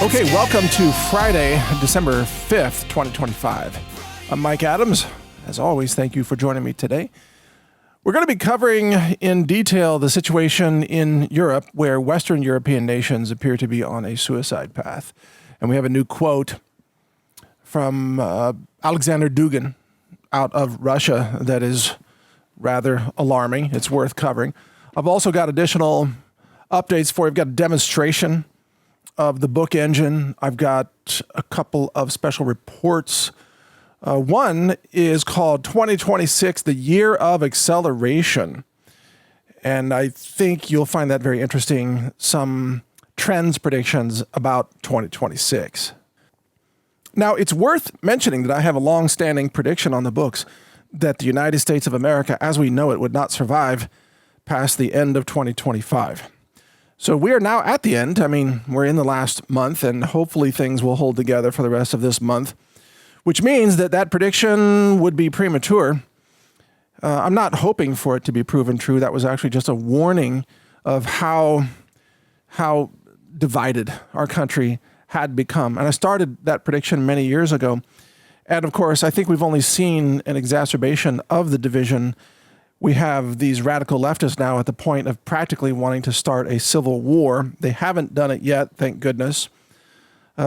Okay, welcome to Friday, December 5th, 2025. I'm Mike Adams. As always, thank you for joining me today. We're going to be covering in detail the situation in Europe where Western European nations appear to be on a suicide path. And we have a new quote from Alexander Dugin out of Russia that is rather alarming. It's worth covering. I've also got additional updates for you. I've got a demonstration of the book engine. I've got a couple of special reports. One is called 2026, the Year of Acceleration. And I think you'll find that very interesting. Some trends predictions about 2026. Now, it's worth mentioning that I have a long-standing prediction on the books that the United States of America, as we know it, would not survive past the end of 2025. So we are now at the end. I mean, we're in the last month, and hopefully things will hold together for the rest of this month, which means that that prediction would be premature. I'm not hoping for it to be proven true. That was actually just a warning of how divided our country had become. And I started that prediction many years ago. And of course, I think we've only seen an exacerbation of the division. We have these radical leftists now at the point of practically wanting to start a civil war. They haven't done it yet, thank goodness.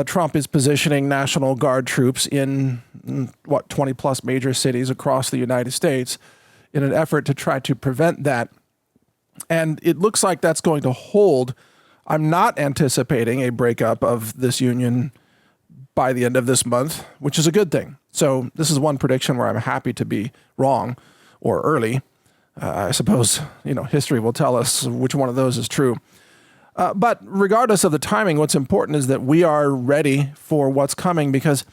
Trump is positioning National Guard troops in 20 plus major cities across the United States in an effort to try to prevent that. And it looks like that's going to hold. I'm not anticipating a breakup of this union by the end of this month, which is a good thing. So this is one prediction where I'm happy to be wrong or early. I suppose, history will tell us which one of those is true. But regardless of the timing, what's important is that we are ready for what's coming, because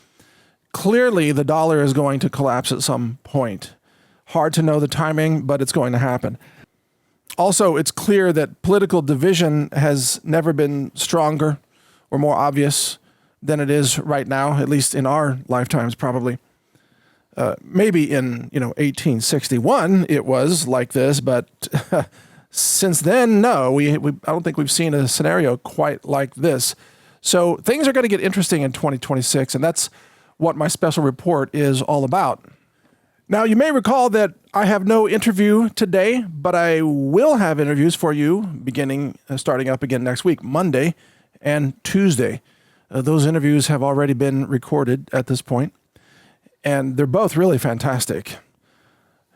clearly the dollar is going to collapse at some point. Hard to know the timing, but it's going to happen. Also, it's clear that political division has never been stronger or more obvious than it is right now, at least in our lifetimes probably. Maybe in 1861 it was like this, but since then, no, I don't think we've seen a scenario quite like this. So things are going to get interesting in 2026, and that's what my special report is all about. Now, you may recall that I have no interview today, but I will have interviews for you starting up again next week, Monday and Tuesday. Those interviews have already been recorded at this point. And they're both really fantastic.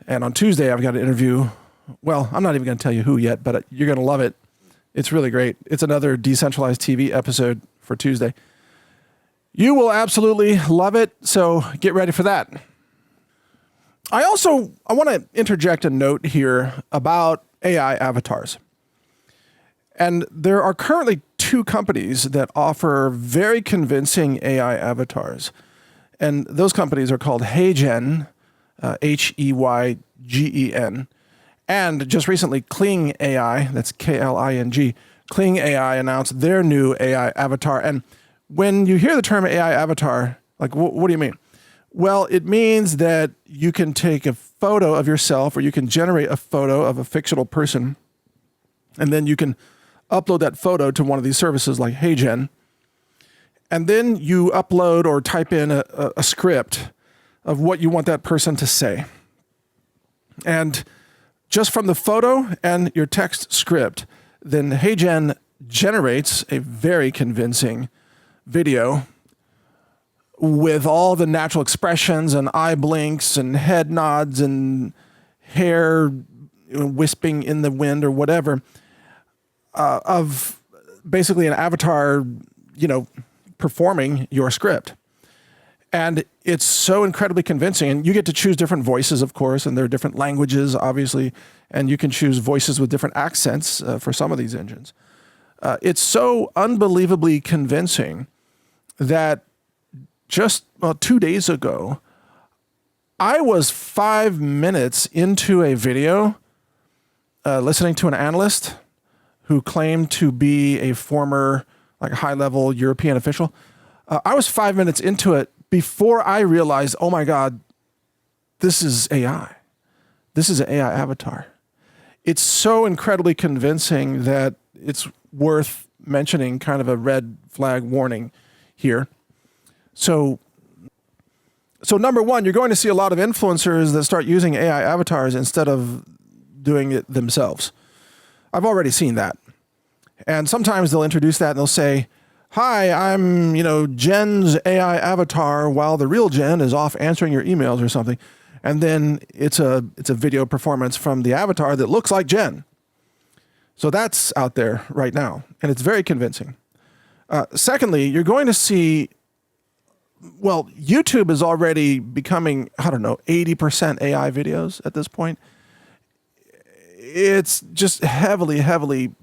And on Tuesday, I've got an interview. Well, I'm not even going to tell you who yet, but you're going to love it. It's really great. It's another decentralized TV episode for Tuesday. You will absolutely love it, so get ready for that. I want to interject a note here about AI avatars. And there are currently two companies that offer very convincing AI avatars. And those companies are called Heygen, Heygen, and just recently Kling AI, that's Kling. Kling AI announced their new AI avatar. And when you hear the term AI avatar, like what do you mean? Well, it means that you can take a photo of yourself, or you can generate a photo of a fictional person, and then you can upload that photo to one of these services like Heygen. And then you upload or type in a script of what you want that person to say. And just from the photo and your text script, then Heygen generates a very convincing video with all the natural expressions and eye blinks and head nods and hair wisping in the wind or whatever, of basically an avatar, performing your script. And it's so incredibly convincing. And you get to choose different voices, of course, and there are different languages, obviously, and you can choose voices with different accents for some of these engines. It's so unbelievably convincing that just 2 days ago, I was 5 minutes into a video listening to an analyst who claimed to be a former high-level European official. I was 5 minutes into it before I realized, oh my God, this is AI. This is an AI avatar. It's so incredibly convincing that it's worth mentioning, kind of a red flag warning. here. So number one, you're going to see a lot of influencers that start using AI avatars instead of doing it themselves. I've already seen that. And sometimes they'll introduce that and they'll say, hi, I'm, Jen's AI avatar while the real Jen is off answering your emails or something. And then it's a video performance from the avatar that looks like Jen. So that's out there right now, and it's very convincing. Secondly, you're going to see, well, YouTube is already becoming, 80% AI videos at this point. It's just heavily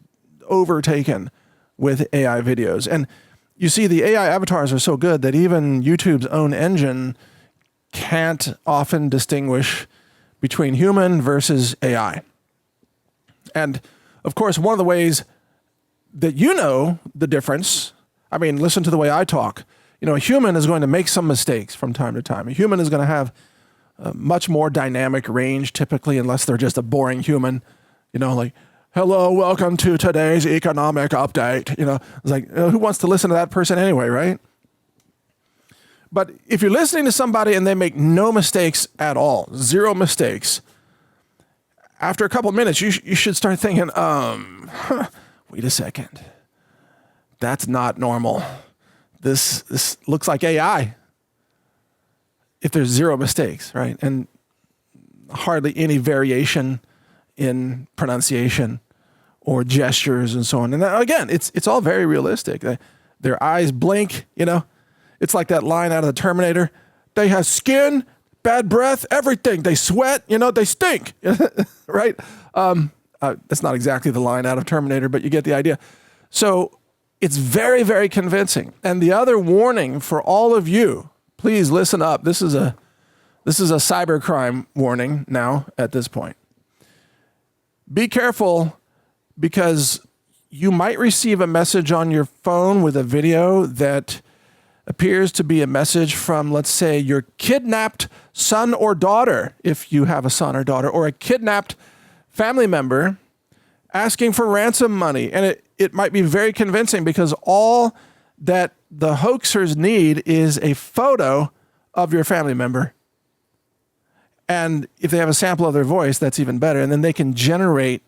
overtaken with AI videos. And you see the AI avatars are so good that even YouTube's own engine can't often distinguish between human versus AI. And of course, one of the ways that you know the difference, listen to the way I talk. A human is going to make some mistakes from time to time. A human is going to have a much more dynamic range typically, unless they're just a boring human, like, hello, welcome to today's economic update. It's like, who wants to listen to that person anyway, right? But if you're listening to somebody and they make no mistakes at all, zero mistakes, after a couple of minutes, you should start thinking, wait a second. That's not normal. This looks like AI. If there's zero mistakes, right? And hardly any variation in pronunciation or gestures and so on. And again, it's all very realistic. Their eyes blink, It's like that line out of the Terminator. They have skin, bad breath, everything. They sweat, they stink, right? That's not exactly the line out of Terminator, but you get the idea. So it's very, very convincing. And the other warning for all of you, please listen up. This is a cybercrime warning now at this point. Be careful, because you might receive a message on your phone with a video that appears to be a message from, let's say, your kidnapped son or daughter, if you have a son or daughter, or a kidnapped family member asking for ransom money. And it might be very convincing, because all that the hoaxers need is a photo of your family member. And if they have a sample of their voice, that's even better. And then they can generate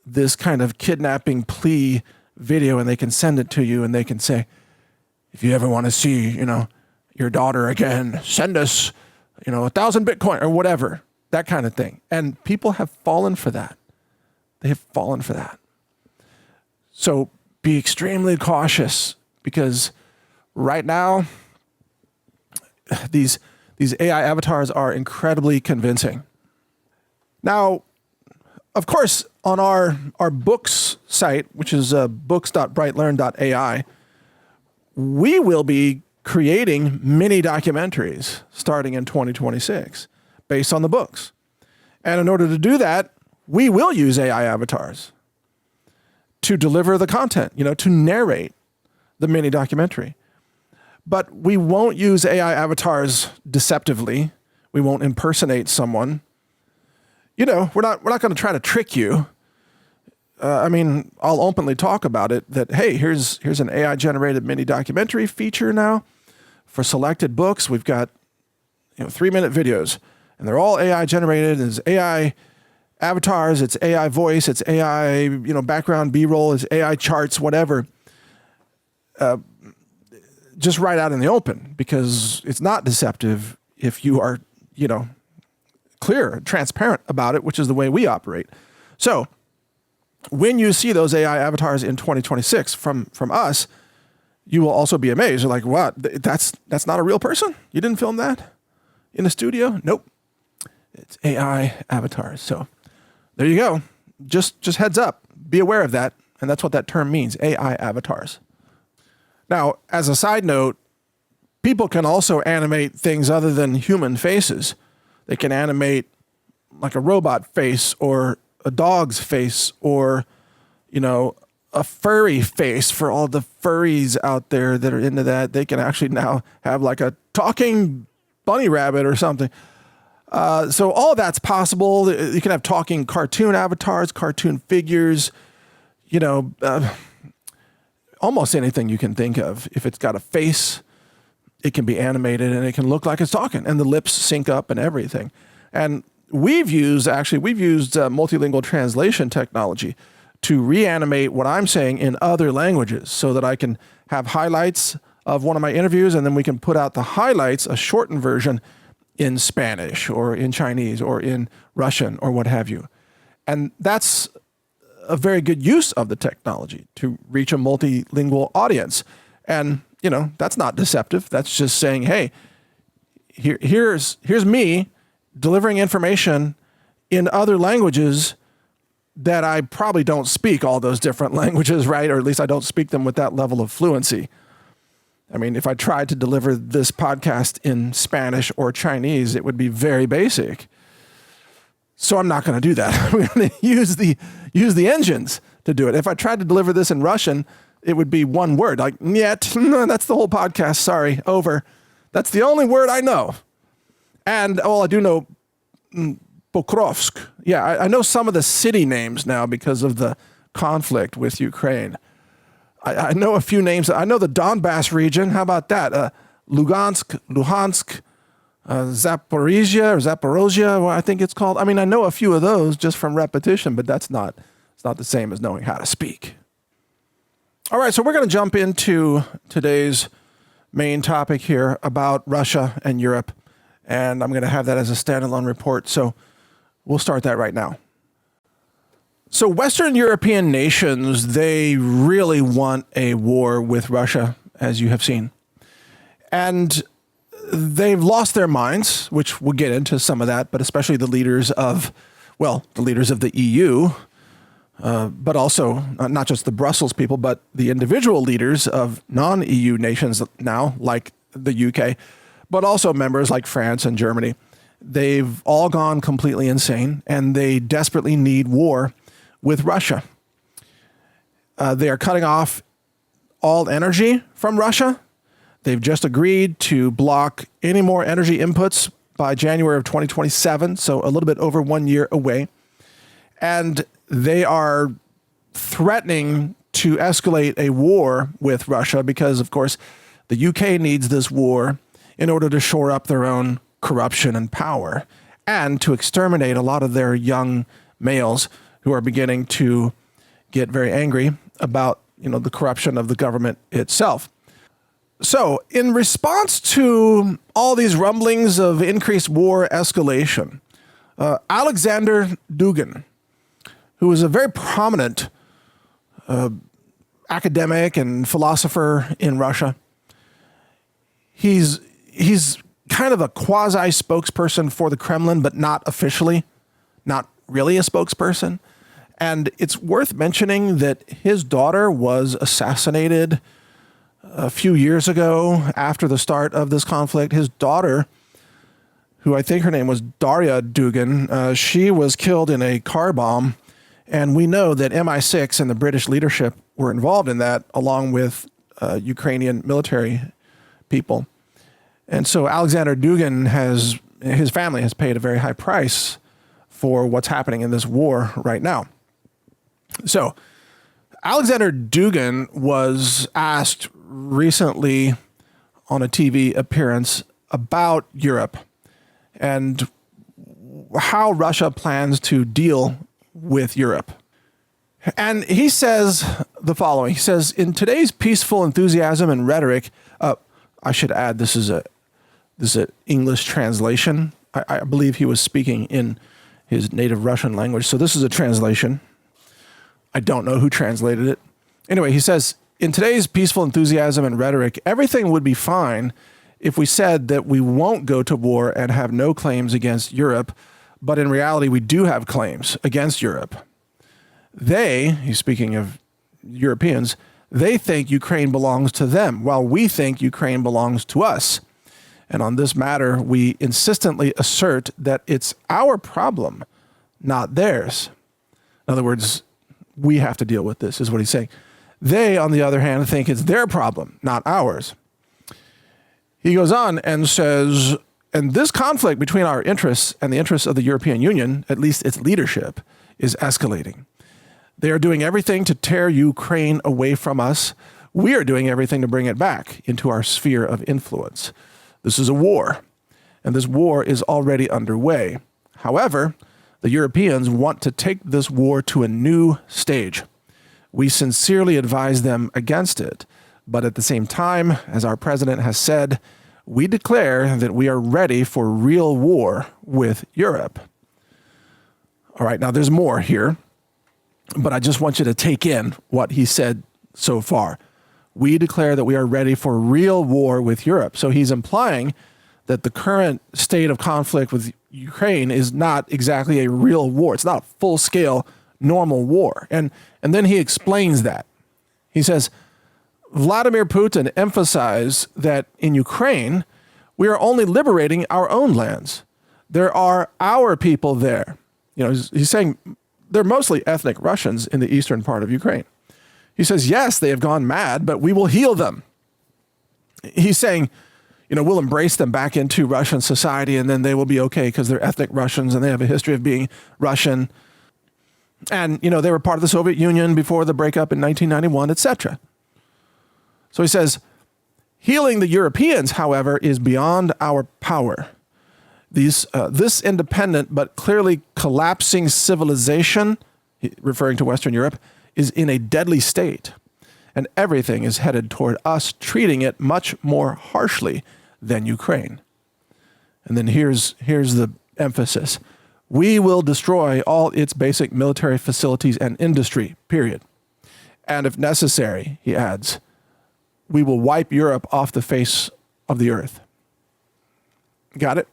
this kind of kidnapping plea video, and they can send it to you, and they can say, if you ever want to see, your daughter again, send us, 1,000 Bitcoin or whatever, that kind of thing. And people have fallen for that. They have fallen for that. So be extremely cautious, because right now, these AI avatars are incredibly convincing. Now, of course, on our books site, which is books.brightlearn.ai, we will be creating mini documentaries starting in 2026 based on the books. And in order to do that, we will use AI avatars to deliver the content, to narrate the mini documentary. But we won't use AI avatars deceptively. We won't impersonate someone. We're not going to try to trick you. I'll openly talk about it that, hey, here's an AI generated mini documentary feature now for selected books. We've got 3-minute videos, and they're all AI generated. It's AI avatars, it's AI voice, it's AI, background B-roll, it's AI charts, whatever. Just right out in the open, because it's not deceptive if you are, clear, transparent about it, which is the way we operate. So when you see those AI avatars in 2026 from us, you will also be amazed. You're like, what? That's not a real person? You didn't film that in a studio? Nope. It's AI avatars. So there you go. Just heads up. Be aware of that. And that's what that term means, AI avatars. Now, as a side note, people can also animate things other than human faces. They can animate like a robot face, or a dog's face, or, a furry face for all the furries out there that are into that. They can actually now have like a talking bunny rabbit or something. So all that's possible. You can have talking cartoon avatars, cartoon figures, almost anything you can think of. If it's got a face, it can be animated and it can look like it's talking, and the lips sync up and everything. And we've used multilingual translation technology to reanimate what I'm saying in other languages so that I can have highlights of one of my interviews, and then we can put out the highlights, a shortened version, in Spanish or in Chinese or in Russian or what have you. And that's a very good use of the technology to reach a multilingual audience. And, that's not deceptive. That's just saying, hey, here's me delivering information in other languages that I probably don't speak all those different languages, right? Or at least I don't speak them with that level of fluency. I mean, if I tried to deliver this podcast in Spanish or Chinese, it would be very basic. So I'm not going to do that. I'm going to use the engines to do it. If I tried to deliver this in Russian, it would be one word, like "niet." That's the whole podcast. Sorry, over. That's the only word I know. And I do know Pokrovsk. Yeah, I know some of the city names now because of the conflict with Ukraine. I know a few names. I know the Donbass region. How about that? Lugansk, Luhansk, Zaporizhia, I think it's called. I mean, I know a few of those just from repetition, but it's not the same as knowing how to speak. All right, so we're going to jump into today's main topic here about Russia and Europe, and I'm going to have that as a standalone report, so we'll start that right now. So Western European nations, they really want a war with Russia, as you have seen. And they've lost their minds, which we'll get into some of that, but especially the leaders of the EU, but also not just the Brussels people, but the individual leaders of non-EU nations now, like the UK, but also members like France and Germany. They've all gone completely insane, and they desperately need war with Russia. They are cutting off all energy from Russia. They've just agreed to block any more energy inputs by January of 2027, so a little bit over 1 year away. And they are threatening to escalate a war with Russia because, of course, the UK needs this war in order to shore up their own corruption and power and to exterminate a lot of their young males who are beginning to get very angry about, the corruption of the government itself. So in response to all these rumblings of increased war escalation, Alexander Dugin, who is a very prominent academic and philosopher in Russia, he's kind of a quasi spokesperson for the Kremlin, but not officially, not really a spokesperson. And it's worth mentioning that his daughter was assassinated a few years ago after the start of this conflict. His daughter, who I think her name was Daria Dugin, she was killed in a car bomb. And we know that MI6 and the British leadership were involved in that, along with Ukrainian military people. And so Alexander Dugin his family has paid a very high price for what's happening in this war right now. So Alexander Dugin was asked recently on a TV appearance about Europe and how Russia plans to deal with Europe. And he says the following. He says, in today's peaceful enthusiasm and rhetoric, I should add, this is an English translation. I believe he was speaking in his native Russian language. So this is a translation. I don't know who translated it. Anyway, he says, in today's peaceful enthusiasm and rhetoric, everything would be fine if we said that we won't go to war and have no claims against Europe, but in reality, we do have claims against Europe. He's speaking of Europeans, they think Ukraine belongs to them, while we think Ukraine belongs to us. And on this matter, we insistently assert that it's our problem, not theirs. In other words, we have to deal with this, is what he's saying. They, on the other hand, think it's their problem, not ours. He goes on and says, and this conflict between our interests and the interests of the European Union, at least its leadership, is escalating. They are doing everything to tear Ukraine away from us. We are doing everything to bring it back into our sphere of influence. This is a war, and this war is already underway. However, the Europeans want to take this war to a new stage. We sincerely advise them against it, but at the same time, as our president has said, we declare that we are ready for real war with Europe. All right, now there's more here, but I just want you to take in what he said so far. We declare that we are ready for real war with Europe. So he's implying that the current state of conflict with Ukraine is not exactly a real war. It's not a full-scale normal war. And then he explains that. He says, Vladimir Putin emphasized that in Ukraine, we are only liberating our own lands. There are our people there. You know, he's saying they're mostly ethnic Russians in the eastern part of Ukraine. He says, yes, they have gone mad, but we will heal them. He's saying, you know, we'll embrace them back into Russian society and then they will be okay because they're ethnic Russians and they have a history of being Russian. And, you know, they were part of the Soviet Union before the breakup in 1991, etc. So he says, healing the Europeans, however, is beyond our power. This independent but clearly collapsing civilization, referring to Western Europe, is in a deadly state, and everything is headed toward us treating it much more harshly than Ukraine. And then here's the emphasis. We will destroy all its basic military facilities and industry, period. And if necessary, he adds, we will wipe Europe off the face of the earth. Got it?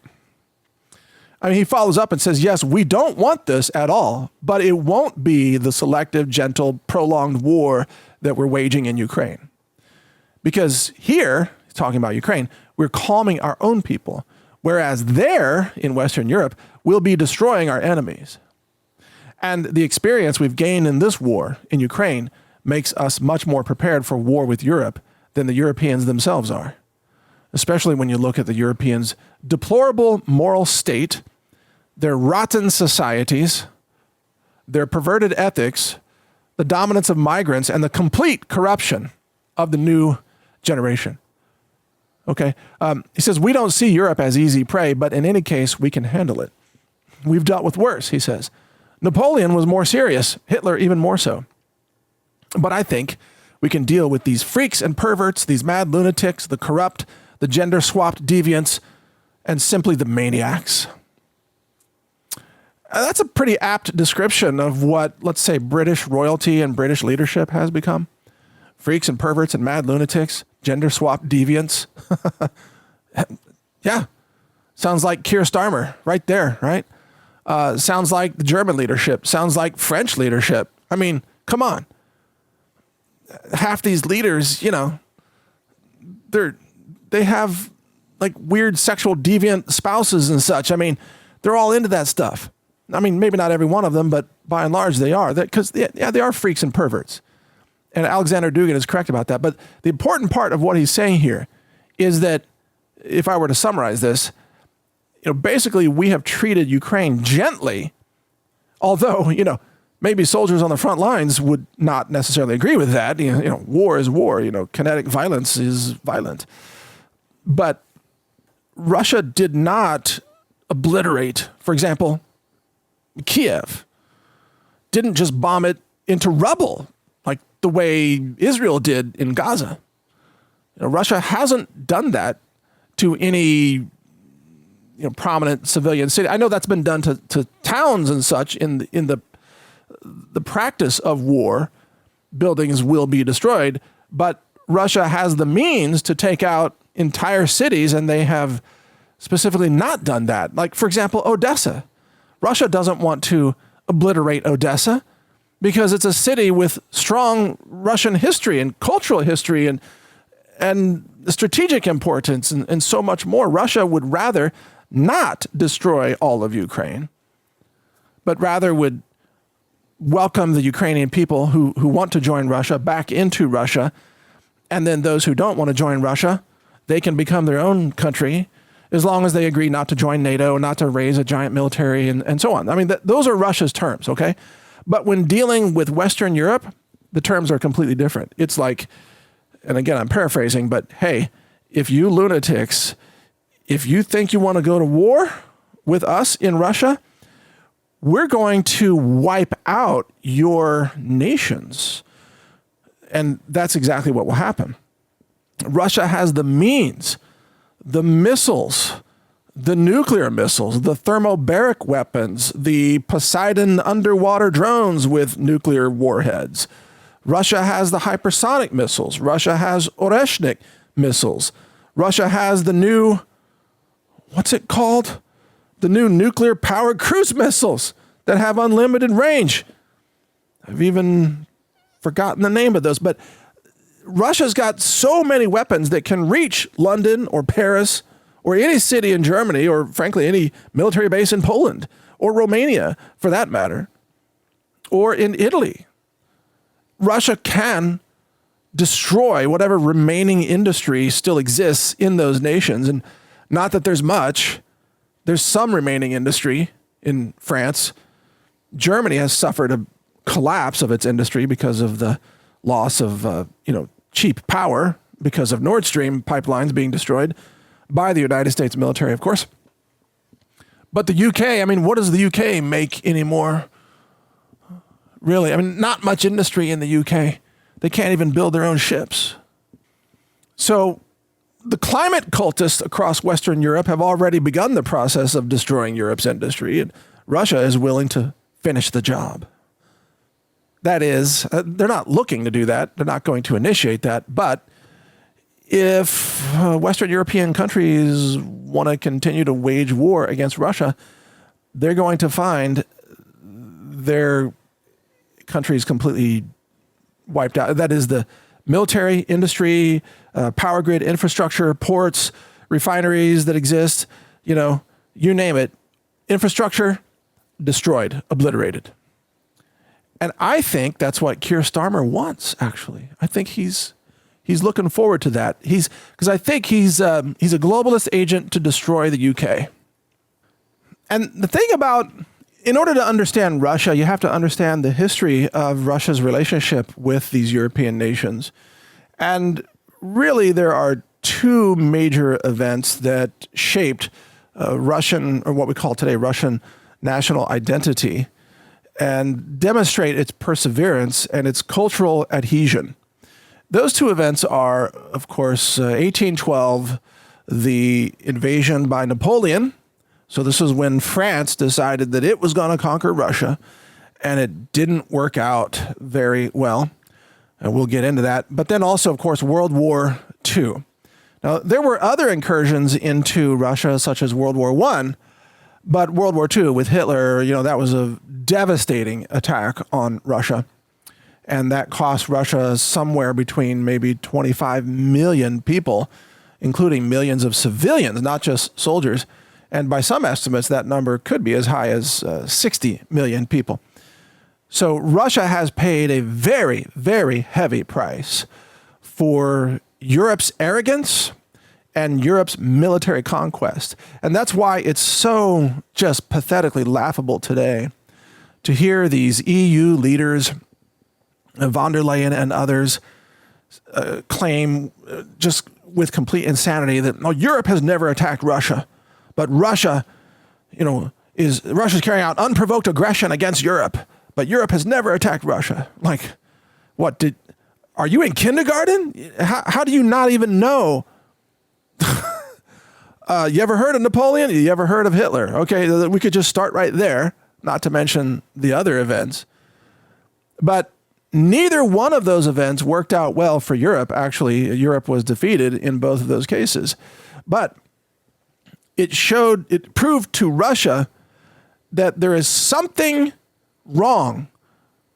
I mean, he follows up and says, yes, we don't want this at all, but it won't be the selective, gentle, prolonged war that we're waging in Ukraine. Because here, talking about Ukraine, we're calming our own people, whereas there in Western Europe, we'll be destroying our enemies. And the experience we've gained in this war in Ukraine makes us much more prepared for war with Europe than the Europeans themselves are, especially when you look at the Europeans' deplorable moral state, their rotten societies, their perverted ethics, the dominance of migrants, and the complete corruption of the new generation. Okay? He says, we don't see Europe as easy prey, but in any case, we can handle it. We've dealt with worse, he says. Napoleon was more serious, Hitler even more so. But I think we can deal with these freaks and perverts, these mad lunatics, the corrupt, the gender-swapped deviants, and simply the maniacs. That's a pretty apt description of what, let's say, British royalty and British leadership has become. Freaks and perverts and mad lunatics, gender-swapped deviants. Yeah. Sounds like Keir Starmer right there, right? Sounds like the German leadership. Sounds like French leadership. I mean, come on. Half these leaders, you know, they have like weird sexual deviant spouses and such. I mean, they're all into that stuff. I mean, maybe not every one of them, but by and large they are. Because they are freaks and perverts. And Alexander Dugin is correct about that. But the important part of what he's saying here is that, if I were to summarize this, you know, basically we have treated Ukraine gently, although, you know, maybe soldiers on the front lines would not necessarily agree with that. You know, war is war. You know, kinetic violence is violent. But Russia did not obliterate, for example, Kiev. Didn't just bomb it into rubble like the way Israel did in Gaza. You know, Russia hasn't done that to any prominent civilian city. I know that's been done to towns and such in the practice of war. Buildings will be destroyed, but Russia has the means to take out entire cities, and they have specifically not done that. Like, for example, Odessa. Russia doesn't want to obliterate Odessa because it's a city with strong Russian history and cultural history and strategic importance and so much more. Russia would rather not destroy all of Ukraine, but rather would welcome the Ukrainian people who want to join Russia back into Russia. And then those who don't want to join Russia, they can become their own country as long as they agree not to join NATO, not to raise a giant military, and so on. I mean, those are Russia's terms, okay? But when dealing with Western Europe, the terms are completely different. It's like, and again, I'm paraphrasing, but hey, if you lunatics, if you think you want to go to war with us in Russia, we're going to wipe out your nations. And that's exactly what will happen. Russia has the means, the missiles, the nuclear missiles, the thermobaric weapons, the Poseidon underwater drones with nuclear warheads. Russia has the hypersonic missiles. Russia has Oreshnik missiles. Russia has the new, what's it called? The new nuclear powered cruise missiles that have unlimited range. I've even forgotten the name of those, but Russia's got so many weapons that can reach London or Paris or any city in Germany, or frankly, any military base in Poland or Romania for that matter, or in Italy. Russia can destroy whatever remaining industry still exists in those nations. And not that there's much, there's some remaining industry in France. Germany has suffered a collapse of its industry because of the loss of, cheap power because of Nord Stream pipelines being destroyed by the United States military, of course. But the UK, what does the UK make anymore? Really, not much industry in the UK. They can't even build their own ships. So the climate cultists across Western Europe have already begun the process of destroying Europe's industry, and Russia is willing to finish the job. That is, they're not looking to do that. They're not going to initiate that. But if Western European countries want to continue to wage war against Russia, they're going to find their countries completely wiped out. That is the military industry, power grid infrastructure, ports, refineries that exist, you name it. Infrastructure destroyed, obliterated. And I think that's what Keir Starmer wants, actually. I think he's looking forward to that. Because I think he's a globalist agent to destroy the UK. And the thing about, in order to understand Russia, you have to understand the history of Russia's relationship with these European nations. And really, there are two major events that shaped Russian, or what we call today Russian national identity, and demonstrate its perseverance and its cultural adhesion. Those two events are, of course, 1812, the invasion by Napoleon. So this was when France decided that it was going to conquer Russia, and it didn't work out very well. And we'll get into that. But then also, of course, World War II. Now, there were other incursions into Russia, such as World War I, but World War II with Hitler, that was a devastating attack on Russia. And that cost Russia somewhere between maybe 25 million people, including millions of civilians, not just soldiers. And by some estimates, that number could be as high as 60 million people. So Russia has paid a very, very heavy price for Europe's arrogance and Europe's military conquest. And that's why it's so just pathetically laughable today to hear these EU leaders, von der Leyen and others, claim just with complete insanity that Europe has never attacked Russia, but Russia, Russia's carrying out unprovoked aggression against Europe, but Europe has never attacked Russia. Like, are you in kindergarten? How do you not even know? You ever heard of Napoleon? You ever heard of Hitler? Okay, we could just start right there, not to mention the other events. But neither one of those events worked out well for Europe. Actually, Europe was defeated in both of those cases. But it proved to Russia that there is something wrong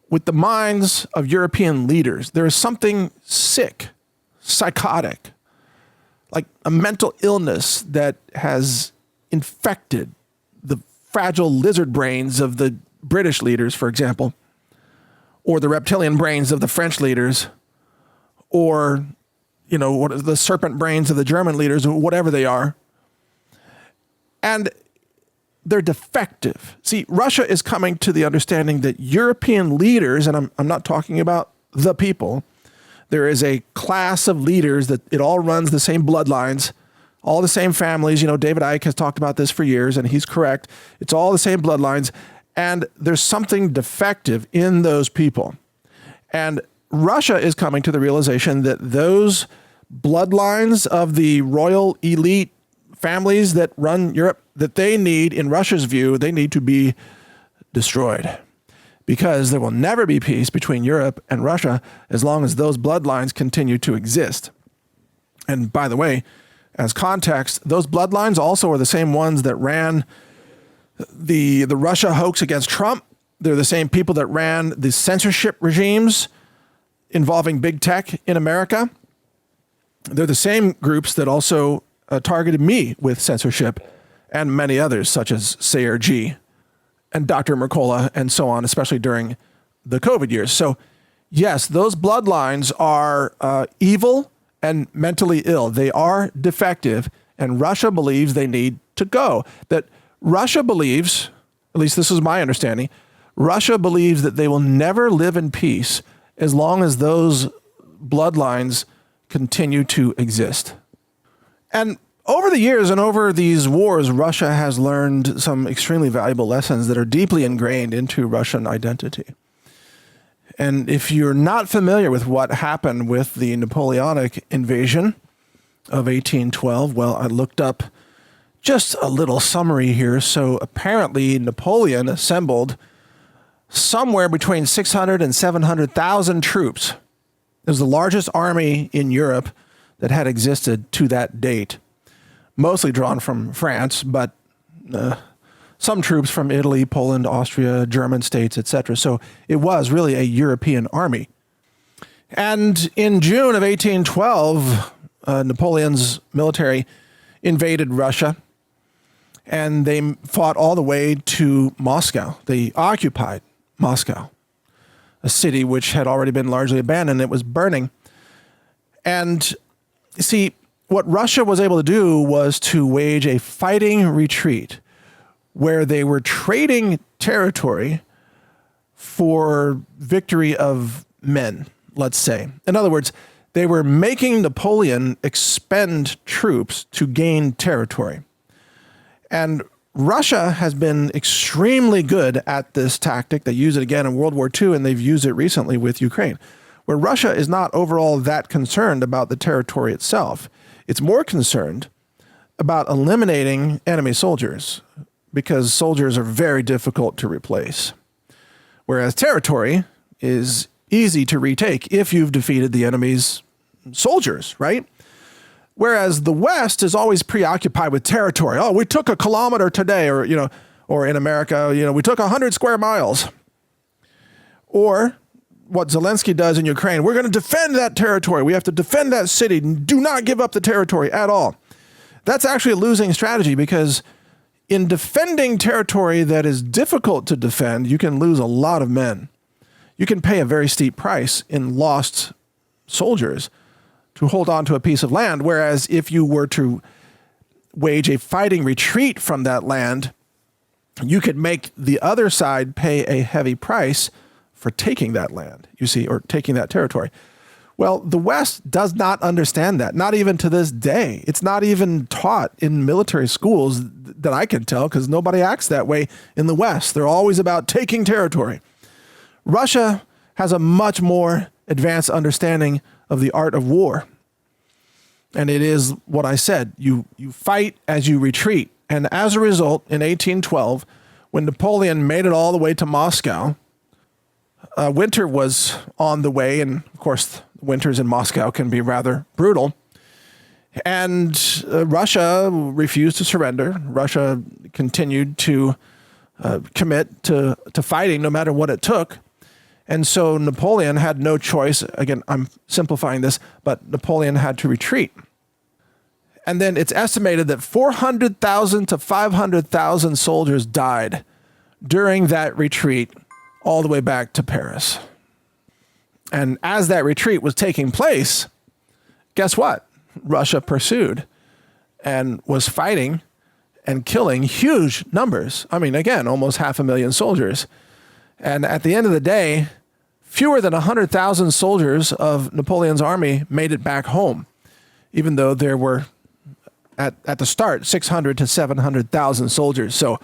with the minds of European leaders. There is something sick, psychotic, like a mental illness that has infected the fragile lizard brains of the British leaders, for example, or the reptilian brains of the French leaders, or, the serpent brains of the German leaders, or whatever they are. And they're defective. See, Russia is coming to the understanding that European leaders, and I'm not talking about the people, There is a class of leaders that it all runs the same bloodlines, all the same families. You know, David Icke has talked about this for years, and he's correct. It's all the same bloodlines, and there's something defective in those people. And Russia is coming to the realization that those bloodlines of the royal elite families that run Europe, that they need, in Russia's view, they need to be destroyed, because there will never be peace between Europe and Russia as long as those bloodlines continue to exist. And by the way, as context, those bloodlines also are the same ones that ran the Russia hoax against Trump. They're the same people that ran the censorship regimes involving big tech in America. They're the same groups that also targeted me with censorship, and many others, such as Sayer G and Dr. Mercola and so on, especially during the COVID years. So yes, those bloodlines are evil and mentally ill. They are defective, and Russia believes they need to go. That Russia believes, at least this is my understanding, Russia believes that they will never live in peace as long as those bloodlines continue to exist. And over the years and over these wars, Russia has learned some extremely valuable lessons that are deeply ingrained into Russian identity. And if you're not familiar with what happened with the Napoleonic invasion of 1812, well, I looked up just a little summary here. So apparently Napoleon assembled somewhere between 600 and 700,000 troops. It was the largest army in Europe that had existed to that date, mostly drawn from France, but some troops from Italy, Poland, Austria, German states, etc. So it was really a European army. And in June of 1812, Napoleon's military invaded Russia, and they fought all the way to Moscow. They occupied Moscow, a city which had already been largely abandoned. It was burning. And see, what Russia was able to do was to wage a fighting retreat where they were trading territory for victory of men, let's say. In other words, they were making Napoleon expend troops to gain territory. And Russia has been extremely good at this tactic. They used it again in World War II, and they've used it recently with Ukraine, where Russia is not overall that concerned about the territory itself. It's more concerned about eliminating enemy soldiers, because soldiers are very difficult to replace. Whereas territory is easy to retake if you've defeated the enemy's soldiers, right? Whereas the West is always preoccupied with territory. Oh, we took a kilometer today, or, or in America, we took 100 square miles. Or what Zelensky does in Ukraine, we're going to defend that territory. We have to defend that city. Do not give up the territory at all. That's actually a losing strategy, because in defending territory that is difficult to defend, you can lose a lot of men. You can pay a very steep price in lost soldiers to hold on to a piece of land. Whereas if you were to wage a fighting retreat from that land, you could make the other side pay a heavy price for taking that land, you see, or taking that territory. Well, the West does not understand that, not even to this day. It's not even taught in military schools that I can tell, because nobody acts that way in the West. They're always about taking territory. Russia has a much more advanced understanding of the art of war. And it is what I said, you fight as you retreat. And as a result, in 1812, when Napoleon made it all the way to Moscow, winter was on the way, and of course, winters in Moscow can be rather brutal. And Russia refused to surrender. Russia continued to commit to fighting no matter what it took. And so Napoleon had no choice. Again, I'm simplifying this, but Napoleon had to retreat. And then it's estimated that 400,000 to 500,000 soldiers died during that retreat all the way back to Paris. And as that retreat was taking place, guess what? Russia pursued and was fighting and killing huge numbers. I mean, again, almost 500,000 soldiers. And at the end of the day, fewer than 100,000 soldiers of Napoleon's army made it back home, even though there were, at the start, 600 to 700,000 soldiers. So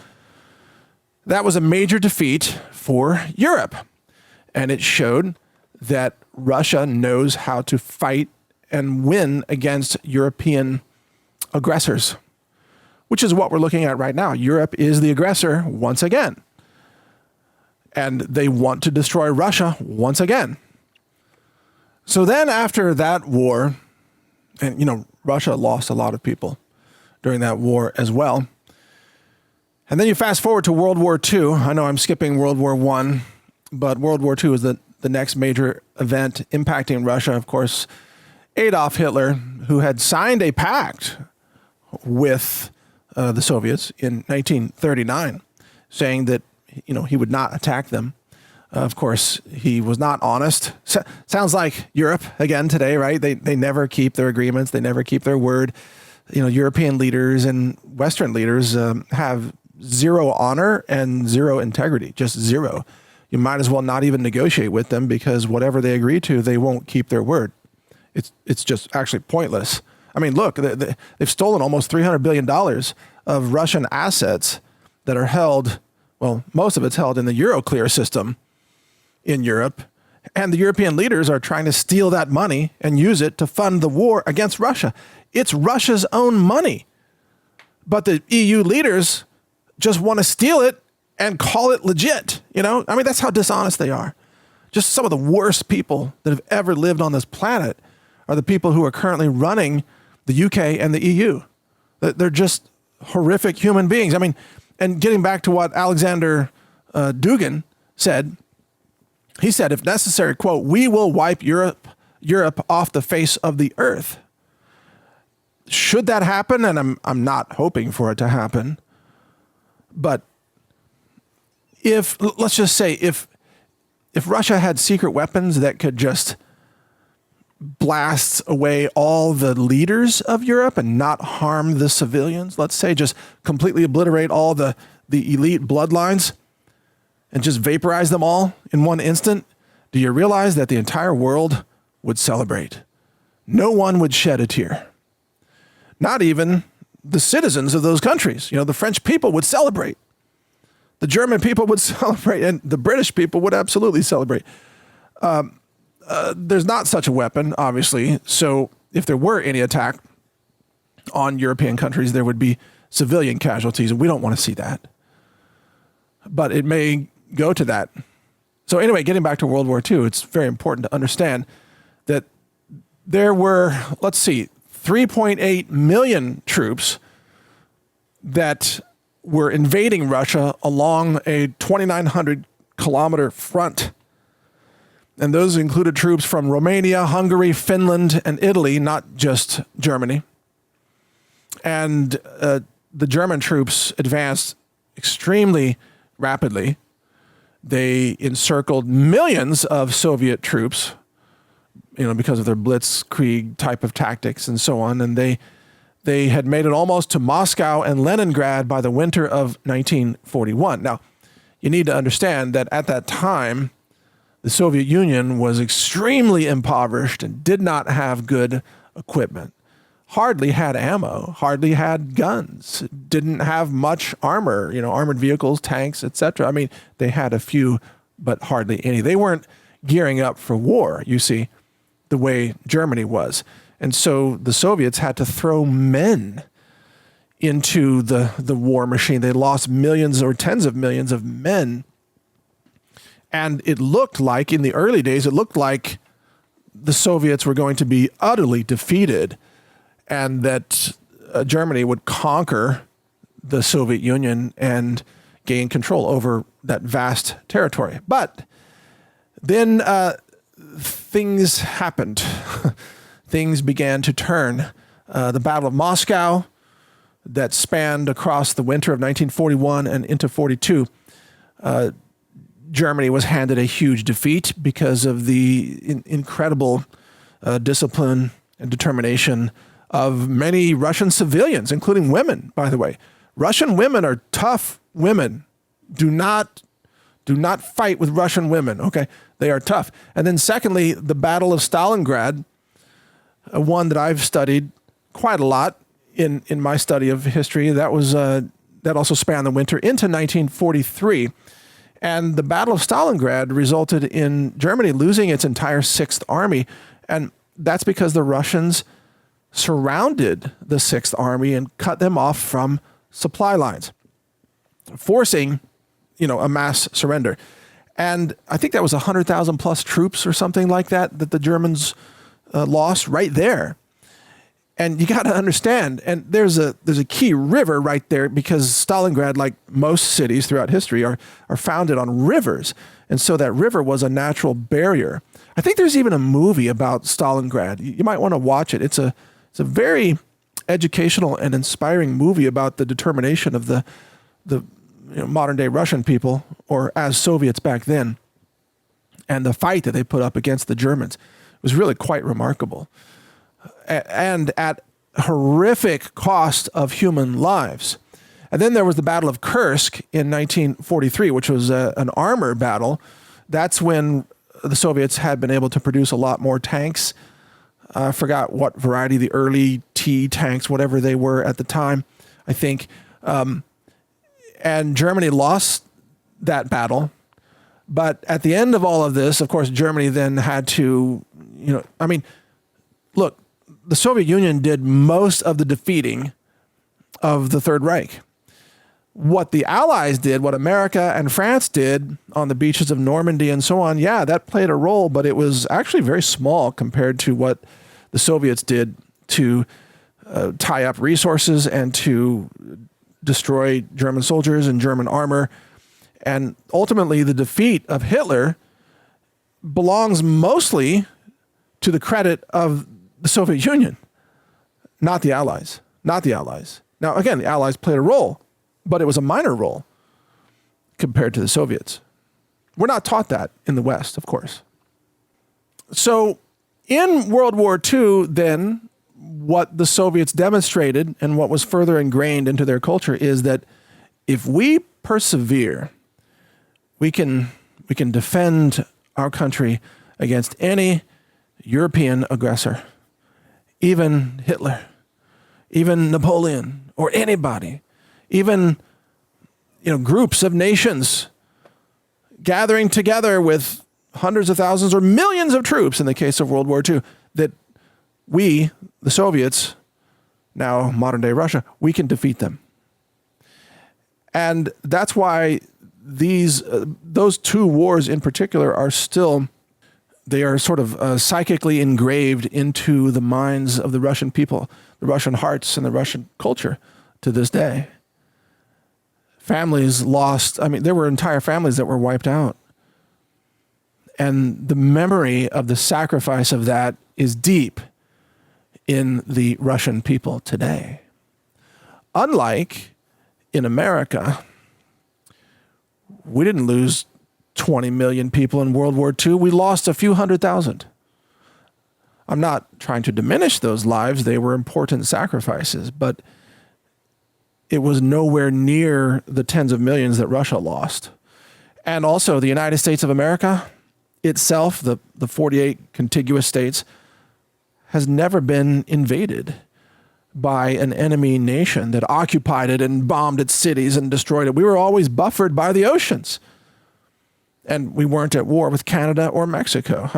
that was a major defeat for Europe. And it showed that Russia knows how to fight and win against European aggressors, which is what we're looking at right now. Europe is the aggressor once again. And they want to destroy Russia once again. So then after that war, and you know, Russia lost a lot of people during that war as well. And then you fast forward to World War II. I know I'm skipping World War I, but World War II is the next major event impacting Russia. Of course, Adolf Hitler, who had signed a pact with the Soviets in 1939, saying that, you know, he would not attack them. Of course, he was not honest. Sounds like Europe again today, right? They never keep their agreements. They never keep their word. You know, European leaders and Western leaders have zero honor and zero integrity, just zero. You might as well not even negotiate with them, because whatever they agree to, they won't keep their word. It's just actually pointless. I mean, look, they've stolen almost $300 billion of Russian assets that are held, well, most of it's held in the Euroclear system in Europe. And the European leaders are trying to steal that money and use it to fund the war against Russia. It's Russia's own money. But the EU leaders just want to steal it and call it legit. You know, I mean, that's how dishonest they are. Just some of the worst people that have ever lived on this planet are the people who are currently running the UK and the EU. They're just horrific human beings. I mean, and getting back to what Alexander Dugin said, he said, if necessary, quote, "we will wipe Europe off the face of the earth." Should that happen, and I'm not hoping for it to happen, but let's just say if Russia had secret weapons that could just blast away all the leaders of Europe and not harm the civilians, let's say just completely obliterate all the elite bloodlines and just vaporize them all in one instant, do you realize that the entire world would celebrate? No one would shed a tear. Not even the citizens of those countries. You know, the French people would celebrate. The German people would celebrate, and the British people would absolutely celebrate. There's not such a weapon, obviously. So if there were any attack on European countries, there would be civilian casualties, and we don't want to see that. But it may go to that. So anyway, getting back to World War II, it's very important to understand that there were, let's see, 3.8 million troops that were invading Russia along a 2,900 kilometer front. And those included troops from Romania, Hungary, Finland, and Italy, not just Germany. And the German troops advanced extremely rapidly. They encircled millions of Soviet troops, you know, because of their blitzkrieg type of tactics and so on. And they had made it almost to Moscow and Leningrad by the winter of 1941. Now, you need to understand that at that time, the Soviet Union was extremely impoverished and did not have good equipment, hardly had ammo, hardly had guns, didn't have much armor, you know, armored vehicles, tanks, etc. I mean, they had a few, but hardly any. They weren't gearing up for war, you see, the way Germany was. And so the Soviets had to throw men into the war machine. They lost millions or tens of millions of men. And it looked like, in the early days, it looked like the Soviets were going to be utterly defeated and that Germany would conquer the Soviet Union and gain control over that vast territory. But then things happened. Things began to turn. The Battle of Moscow that spanned across the winter of 1941 and into 42, Germany was handed a huge defeat because of the incredible discipline and determination of many Russian civilians, including women, by the way. Russian women are tough women. Do not fight with Russian women, okay? They are tough. And then secondly, the Battle of Stalingrad, one that I've studied quite a lot in my study of history. That was that also spanned the winter into 1943. And the Battle of Stalingrad resulted in Germany losing its entire Sixth Army. And that's because the Russians surrounded the Sixth Army and cut them off from supply lines, forcing, a mass surrender. And I think that was 100,000 plus troops or something like that the Germans lost right there. And you got to understand, and there's a key river right there, because Stalingrad, like most cities throughout history, are founded on rivers. And so that river was a natural barrier. I think there's even a movie about Stalingrad. You might want to watch it. It's a very educational and inspiring movie about the determination of the modern day Russian people, or as Soviets back then, and the fight that they put up against the Germans. It was really quite remarkable. And at horrific cost of human lives. And then there was the Battle of Kursk in 1943, which was an armor battle. That's when the Soviets had been able to produce a lot more tanks. I forgot what variety, the early T tanks, whatever they were at the time, I think. And Germany lost that battle. But at the end of all of this, of course, Germany then had to, look, the Soviet Union did most of the defeating of the Third Reich. What the Allies did, what America and France did on the beaches of Normandy and so on, yeah, that played a role, but it was actually very small compared to what the Soviets did to tie up resources and to destroy German soldiers and German armor. And ultimately, the defeat of Hitler belongs mostly to the credit of the Soviet Union, not the Allies. Now, again, the Allies played a role, but it was a minor role compared to the Soviets. We're not taught that in the West, of course. So in World War II, then, what the Soviets demonstrated and what was further ingrained into their culture is that if we persevere, we can defend our country against any European aggressor, even Hitler, even Napoleon, or anybody, even groups of nations gathering together with hundreds of thousands or millions of troops in the case of World War II, that we, the Soviets, now modern day Russia, we can defeat them. And that's why those two wars in particular are still, they are sort of psychically engraved into the minds of the Russian people, the Russian hearts and the Russian culture to this day. Families lost, there were entire families that were wiped out. And the memory of the sacrifice of that is deep in the Russian people today. Unlike in America, we didn't lose 20 million people in World War II. We lost a few 100,000. I'm not trying to diminish those lives. They were important sacrifices, but it was nowhere near the tens of millions that Russia lost. And also the United States of America itself, the 48 contiguous states, has never been invaded by an enemy nation that occupied it and bombed its cities and destroyed it. We were always buffered by the oceans. And we weren't at war with Canada or Mexico.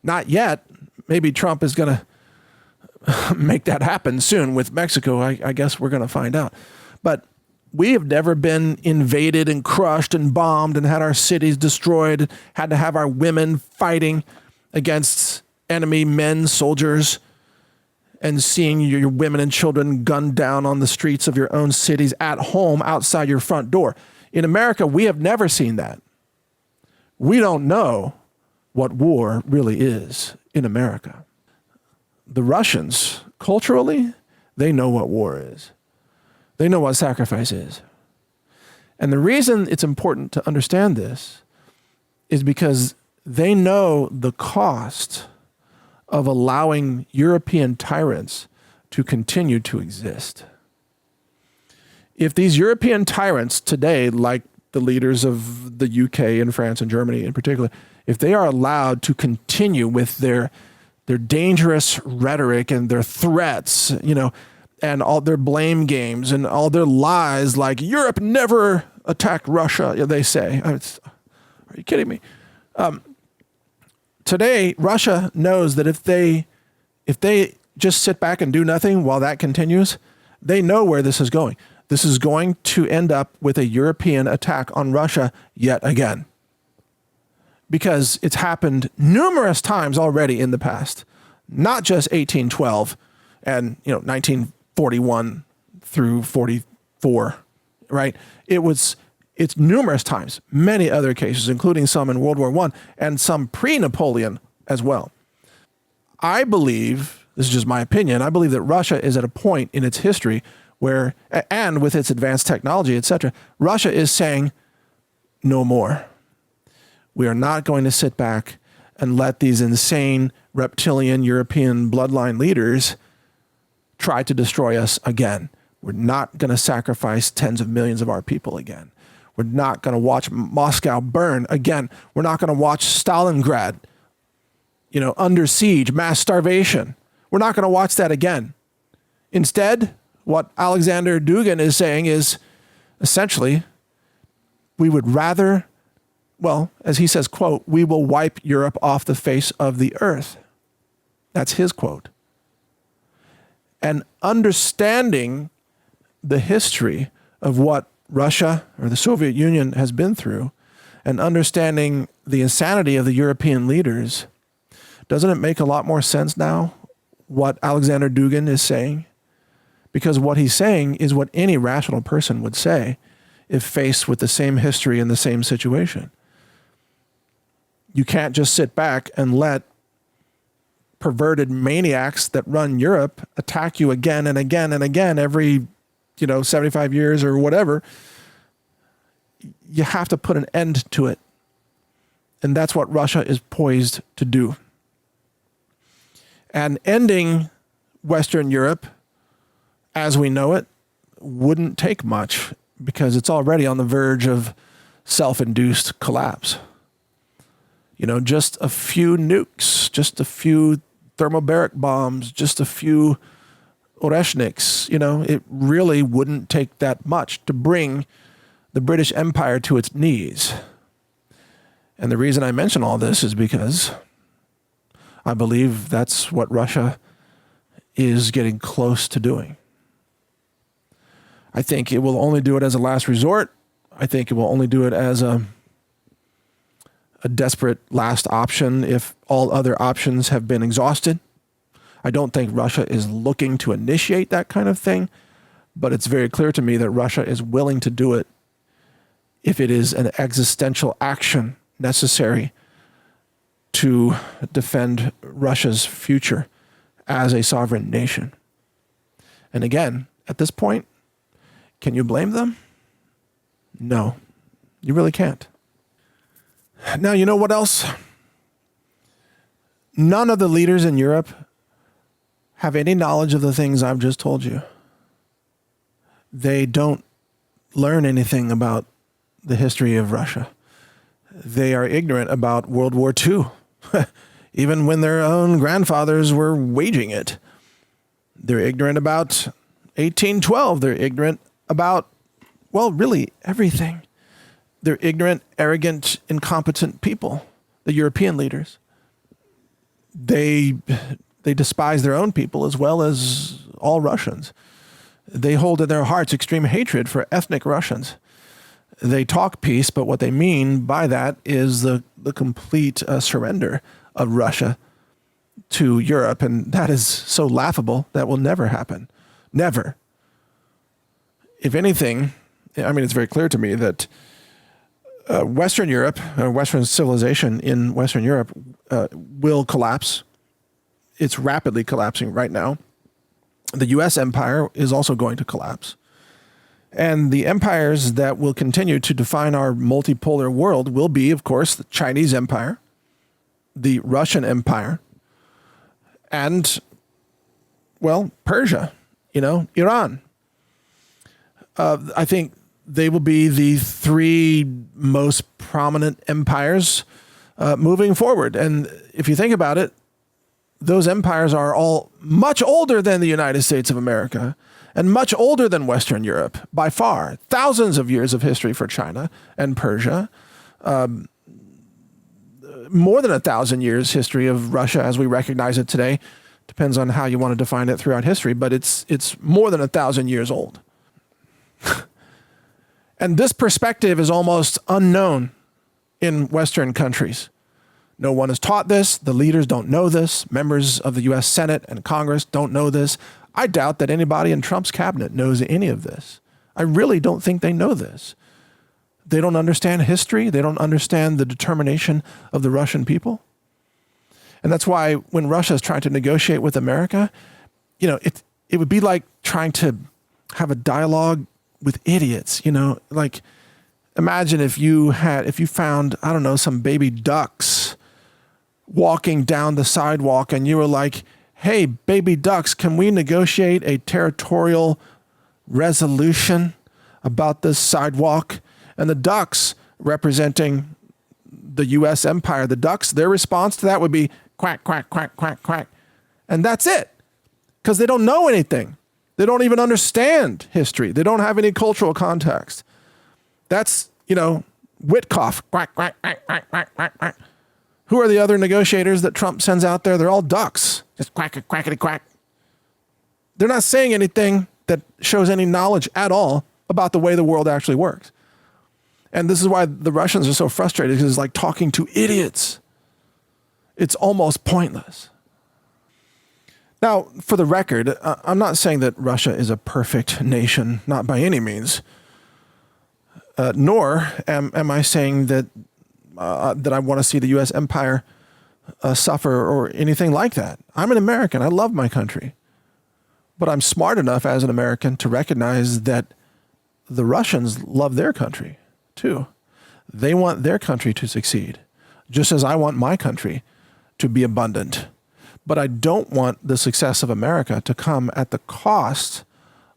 Not yet. Maybe Trump is going to make that happen soon with Mexico. I guess we're going to find out. But we have never been invaded and crushed and bombed and had our cities destroyed, had to have our women fighting against enemy men, soldiers, and seeing your women and children gunned down on the streets of your own cities at home outside your front door. In America, we have never seen that. We don't know what war really is in America. The Russians, culturally, they know what war is. They know what sacrifice is. And the reason it's important to understand this is because they know the cost of allowing European tyrants to continue to exist. If these European tyrants today, like the leaders of the UK and France and Germany in particular, if they are allowed to continue with their dangerous rhetoric and their threats, and all their blame games and all their lies, like Europe never attacked Russia, they say. Are you kidding me? Today, Russia knows that if they just sit back and do nothing while that continues, they know where this is going. This is going to end up with a European attack on Russia yet again. Because it's happened numerous times already in the past, not just 1812 and 1941 through 44, right? It's numerous times, many other cases, including some in World War I and some pre-Napoleon as well. I believe, this is just my opinion, I believe that Russia is at a point in its history where, and with its advanced technology, etc., Russia is saying, no more. We are not going to sit back and let these insane reptilian European bloodline leaders try to destroy us again. We're not going to sacrifice tens of millions of our people again. We're not going to watch Moscow burn again. We're not going to watch Stalingrad, under siege, mass starvation. We're not going to watch that again. Instead, what Alexander Dugin is saying is essentially, we would rather, well, as he says, quote, we will wipe Europe off the face of the earth. That's his quote. And understanding the history of what Russia or the Soviet Union has been through, and understanding the insanity of the European leaders, doesn't it make a lot more sense now what Alexander Dugin is saying? Because what he's saying is what any rational person would say if faced with the same history and the same situation. You can't just sit back and let perverted maniacs that run Europe attack you again and again and again every 75 years or whatever. You have to put an end to it. And that's what Russia is poised to do. And ending Western Europe as we know it wouldn't take much, because it's already on the verge of self-induced collapse. Just a few nukes, just a few thermobaric bombs, just a few Oreshniks, it really wouldn't take that much to bring the British Empire to its knees. And the reason I mention all this is because I believe that's what Russia is getting close to doing. I think it will only do it as a last resort. I think it will only do it as a desperate last option if all other options have been exhausted. I don't think Russia is looking to initiate that kind of thing, but it's very clear to me that Russia is willing to do it if it is an existential action necessary to defend Russia's future as a sovereign nation. And again, at this point, can you blame them? No, you really can't. Now, you know what else? None of the leaders in Europe have any knowledge of the things I've just told you. They don't learn anything about the history of Russia. They are ignorant about World War II, even when their own grandfathers were waging it. They're ignorant about 1812. They're ignorant about, well, really everything. They're ignorant, arrogant, incompetent people, the European leaders. They despise their own people as well as all Russians. They hold in their hearts extreme hatred for ethnic Russians. They talk peace, but what they mean by that is the complete surrender of Russia to Europe. And that is so laughable. That will never happen. Never. If anything, it's very clear to me that Western Europe, Western civilization in Western Europe will collapse. It's rapidly collapsing right now. The U.S. empire is also going to collapse. And the empires that will continue to define our multipolar world will be, of course, the Chinese empire, the Russian empire, and, well, Persia, Iran. I think they will be the three most prominent empires moving forward. And if you think about it, those empires are all much older than the United States of America and much older than Western Europe by far. Thousands of years of history for China and Persia. More than 1,000 years history of Russia as we recognize it today. Depends on how you want to define it throughout history, but it's more than 1,000 years old. And this perspective is almost unknown in Western countries. No one is taught this. The leaders don't know this. Members of the U.S. Senate and Congress don't know this. I doubt that anybody in Trump's cabinet knows any of this. I really don't think they know this. They don't understand history. They don't understand the determination of the Russian people. And that's why when Russia is trying to negotiate with America, it would be like trying to have a dialogue with idiots, like imagine if you found, I don't know, some baby ducks walking down the sidewalk and you were like, hey, baby ducks, can we negotiate a territorial resolution about this sidewalk? And the ducks representing the U.S. empire, the ducks, their response to that would be quack, quack, quack, quack, quack. And that's it. Because they don't know anything. They don't even understand history. They don't have any cultural context. That's, Witkoff, quack, quack, quack, quack, quack, quack, quack. Who are the other negotiators that Trump sends out there? They're all ducks. Just quack, quackity, quack. They're not saying anything that shows any knowledge at all about the way the world actually works. And this is why the Russians are so frustrated, because it's like talking to idiots. It's almost pointless. Now, for the record, I'm not saying that Russia is a perfect nation, not by any means. Nor am I saying that I want to see the U.S. empire suffer or anything like that. I'm an American. I love my country. But I'm smart enough as an American to recognize that the Russians love their country too. They want their country to succeed, just as I want my country to be abundant. But I don't want the success of America to come at the cost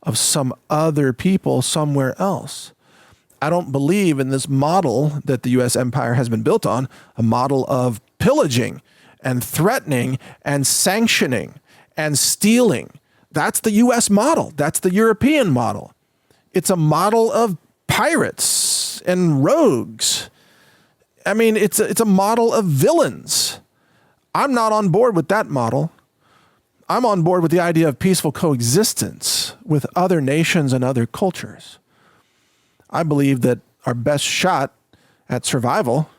of some other people somewhere else. I don't believe in this model that the U.S. empire has been built on, a model of pillaging and threatening and sanctioning and stealing. That's the U.S. model. That's the European model. It's a model of pirates and rogues. I mean, it's a model of villains. I'm not on board with that model. I'm on board with the idea of peaceful coexistence with other nations and other cultures. I believe that our best shot at survival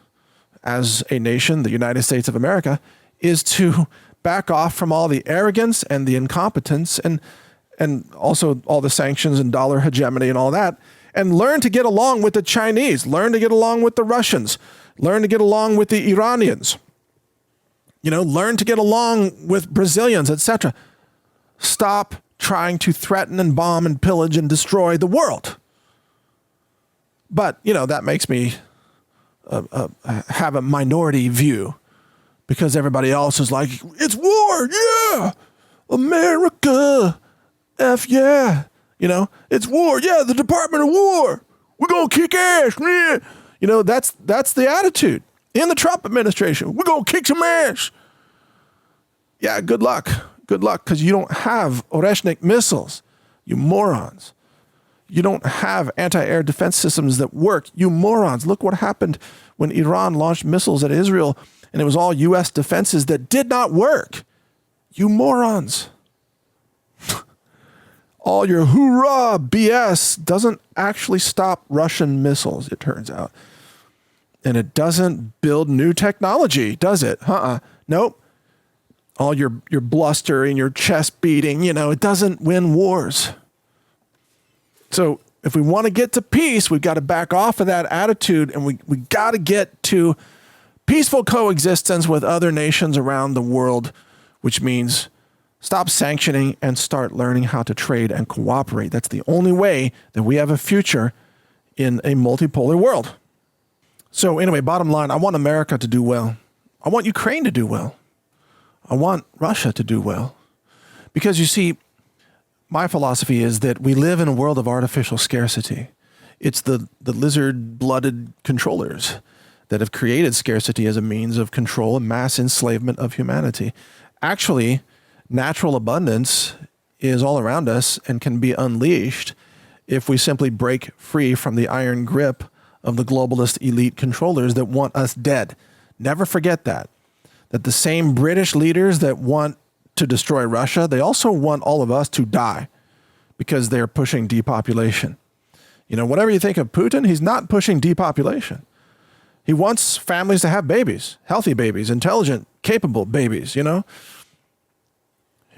as a nation, the United States of America, is to back off from all the arrogance and the incompetence and also all the sanctions and dollar hegemony and all that, and learn to get along with the Chinese, learn to get along with the Russians, learn to get along with the Iranians, learn to get along with Brazilians, etc. Stop trying to threaten and bomb and pillage and destroy the world. But, that makes me have a minority view, because everybody else is like, it's war, yeah, America, F yeah, it's war, yeah, the Department of War, we're going to kick ass, yeah. That's the attitude in the Trump administration. We're going to kick some ass. Yeah, good luck, because you don't have Oreshnik missiles, you morons. You don't have anti-air defense systems that work. You morons. Look what happened when Iran launched missiles at Israel, and it was all U.S. defenses that did not work. You morons. All your hoorah BS doesn't actually stop Russian missiles, it turns out. And it doesn't build new technology, does it? Nope. All your bluster and your chest beating, it doesn't win wars. So if we want to get to peace, we've got to back off of that attitude, and we got to get to peaceful coexistence with other nations around the world, which means stop sanctioning and start learning how to trade and cooperate. That's the only way that we have a future in a multipolar world. So anyway, bottom line, I want America to do well. I want Ukraine to do well. I want Russia to do well. Because you see, my philosophy is that we live in a world of artificial scarcity. It's the lizard-blooded controllers that have created scarcity as a means of control and mass enslavement of humanity. Actually, natural abundance is all around us and can be unleashed if we simply break free from the iron grip of the globalist elite controllers that want us dead. Never forget that the same British leaders that want to destroy Russia, they also want all of us to die because they're pushing depopulation. You know, whatever you think of Putin, he's not pushing depopulation. He wants families to have babies, healthy babies, intelligent, capable babies, you know?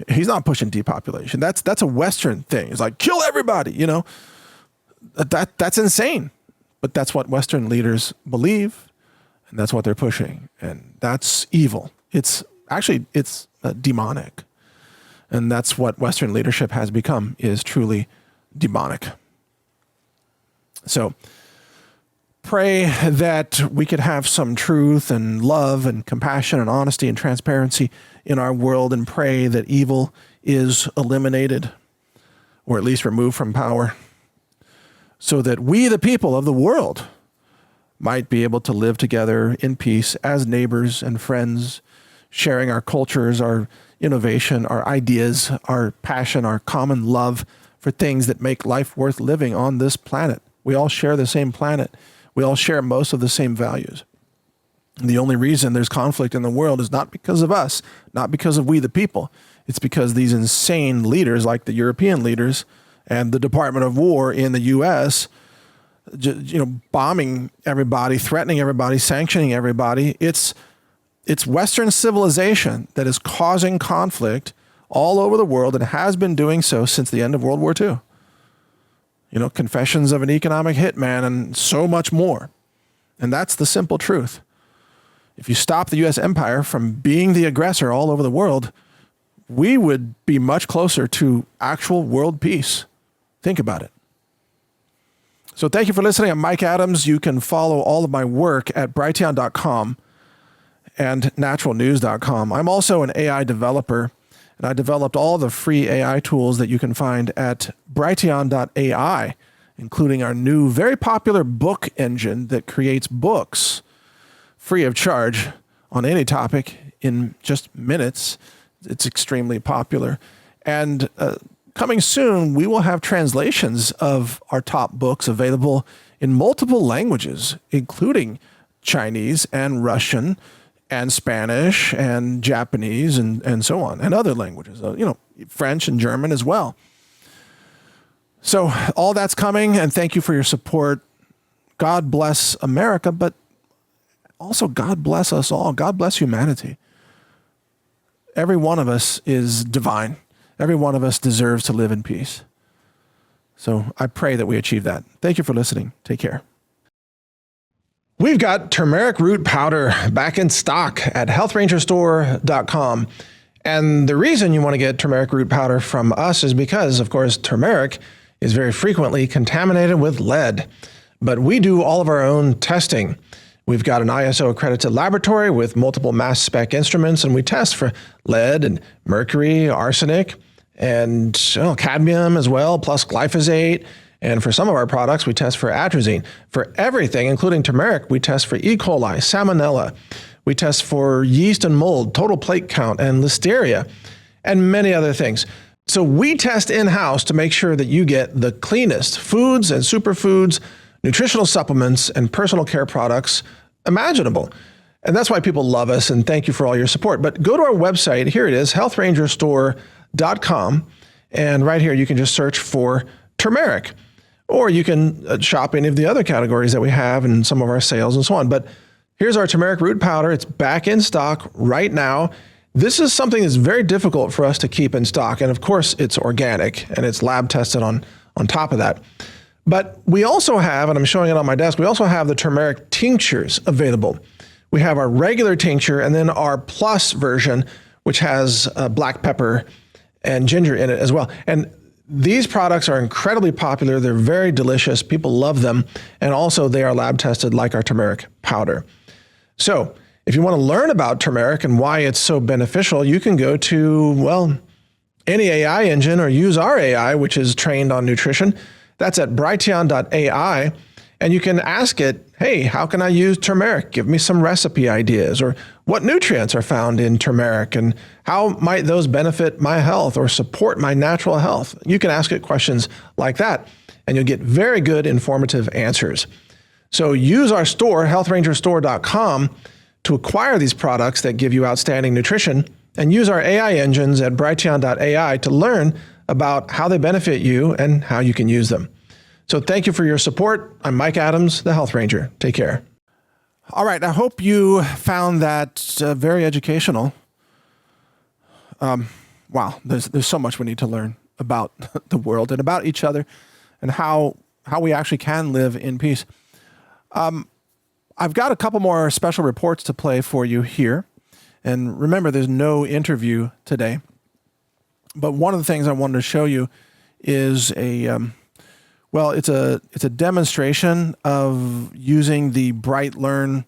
He's not pushing depopulation. That's a Western thing. It's like, kill everybody, you know? That's insane. But that's what Western leaders believe, and that's what they're pushing. And that's evil. It's demonic. And that's what Western leadership has become, is truly demonic. So pray that we could have some truth and love and compassion and honesty and transparency in our world, and pray that evil is eliminated, or at least removed from power, so that we, the people of the world, might be able to live together in peace as neighbors and friends, sharing our cultures, our innovation, our ideas, our passion, our common love for things that make life worth living on this planet. We all share the same planet. We all share most of the same values. And the only reason there's conflict in the world is not because of us, not because of we the people. It's because these insane leaders, like the European leaders and the Department of War in the U.S., bombing everybody, threatening everybody, sanctioning everybody. It's Western civilization that is causing conflict all over the world and has been doing so since the end of World War II. You know, Confessions of an Economic Hitman and so much more. And that's the simple truth. If you stop the U.S. empire from being the aggressor all over the world, we would be much closer to actual world peace. Think about it. So thank you for listening. I'm Mike Adams. You can follow all of my work at Brighteon.com and naturalnews.com. I'm also an AI developer, and I developed all the free AI tools that you can find at Brighteon.ai, including our new, very popular book engine that creates books free of charge on any topic in just minutes. It's extremely popular. And coming soon, we will have translations of our top books available in multiple languages, including Chinese and Russian and Spanish and Japanese and so on, and other languages, French and German as well. So all that's coming, and thank you for your support. God bless America, but also God bless us all. God bless humanity. Every one of us is divine. Every one of us deserves to live in peace. So I pray that we achieve that. Thank you for listening. Take care. We've got turmeric root powder back in stock at healthrangerstore.com. And the reason you want to get turmeric root powder from us is because, of course, turmeric is very frequently contaminated with lead. But we do all of our own testing. We've got an ISO accredited laboratory with multiple mass spec instruments, and we test for lead and mercury, arsenic, and cadmium as well, plus glyphosate. And for some of our products, we test for atrazine. For everything, including turmeric, we test for E. coli, salmonella. We test for yeast and mold, total plate count, and listeria, and many other things. So we test in-house to make sure that you get the cleanest foods and superfoods, nutritional supplements, and personal care products imaginable. And that's why people love us, and thank you for all your support. But go to our website. Here it is, healthrangerstore.com. And right here, you can just search for turmeric. Or you can shop any of the other categories that we have and some of our sales and so on. But here's our turmeric root powder. It's back in stock right now. This is something that's very difficult for us to keep in stock. And of course, it's organic and it's lab tested on top of that. But we also have, and I'm showing it on my desk, we also have the turmeric tinctures available. We have our regular tincture and then our plus version, which has black pepper and ginger in it as well. And these products are incredibly popular. They're very delicious. People love them. And also they are lab tested like our turmeric powder. So if you want to learn about turmeric and why it's so beneficial, you can go to, any AI engine or use our AI, which is trained on nutrition. That's at brighteon.ai. And you can ask it, hey, how can I use turmeric? Give me some recipe ideas. Or what nutrients are found in turmeric and how might those benefit my health or support my natural health? You can ask it questions like that, and you'll get very good informative answers. So use our store, healthrangerstore.com, to acquire these products that give you outstanding nutrition, and use our AI engines at brighteon.ai to learn about how they benefit you and how you can use them. So thank you for your support. I'm Mike Adams, the Health Ranger. Take care. All right. I hope you found that very educational. Wow. There's so much we need to learn about the world and about each other and how we actually can live in peace. I've got a couple more special reports to play for you here. And remember, there's no interview today. But one of the things I wanted to show you is it's a demonstration of using the BrightLearn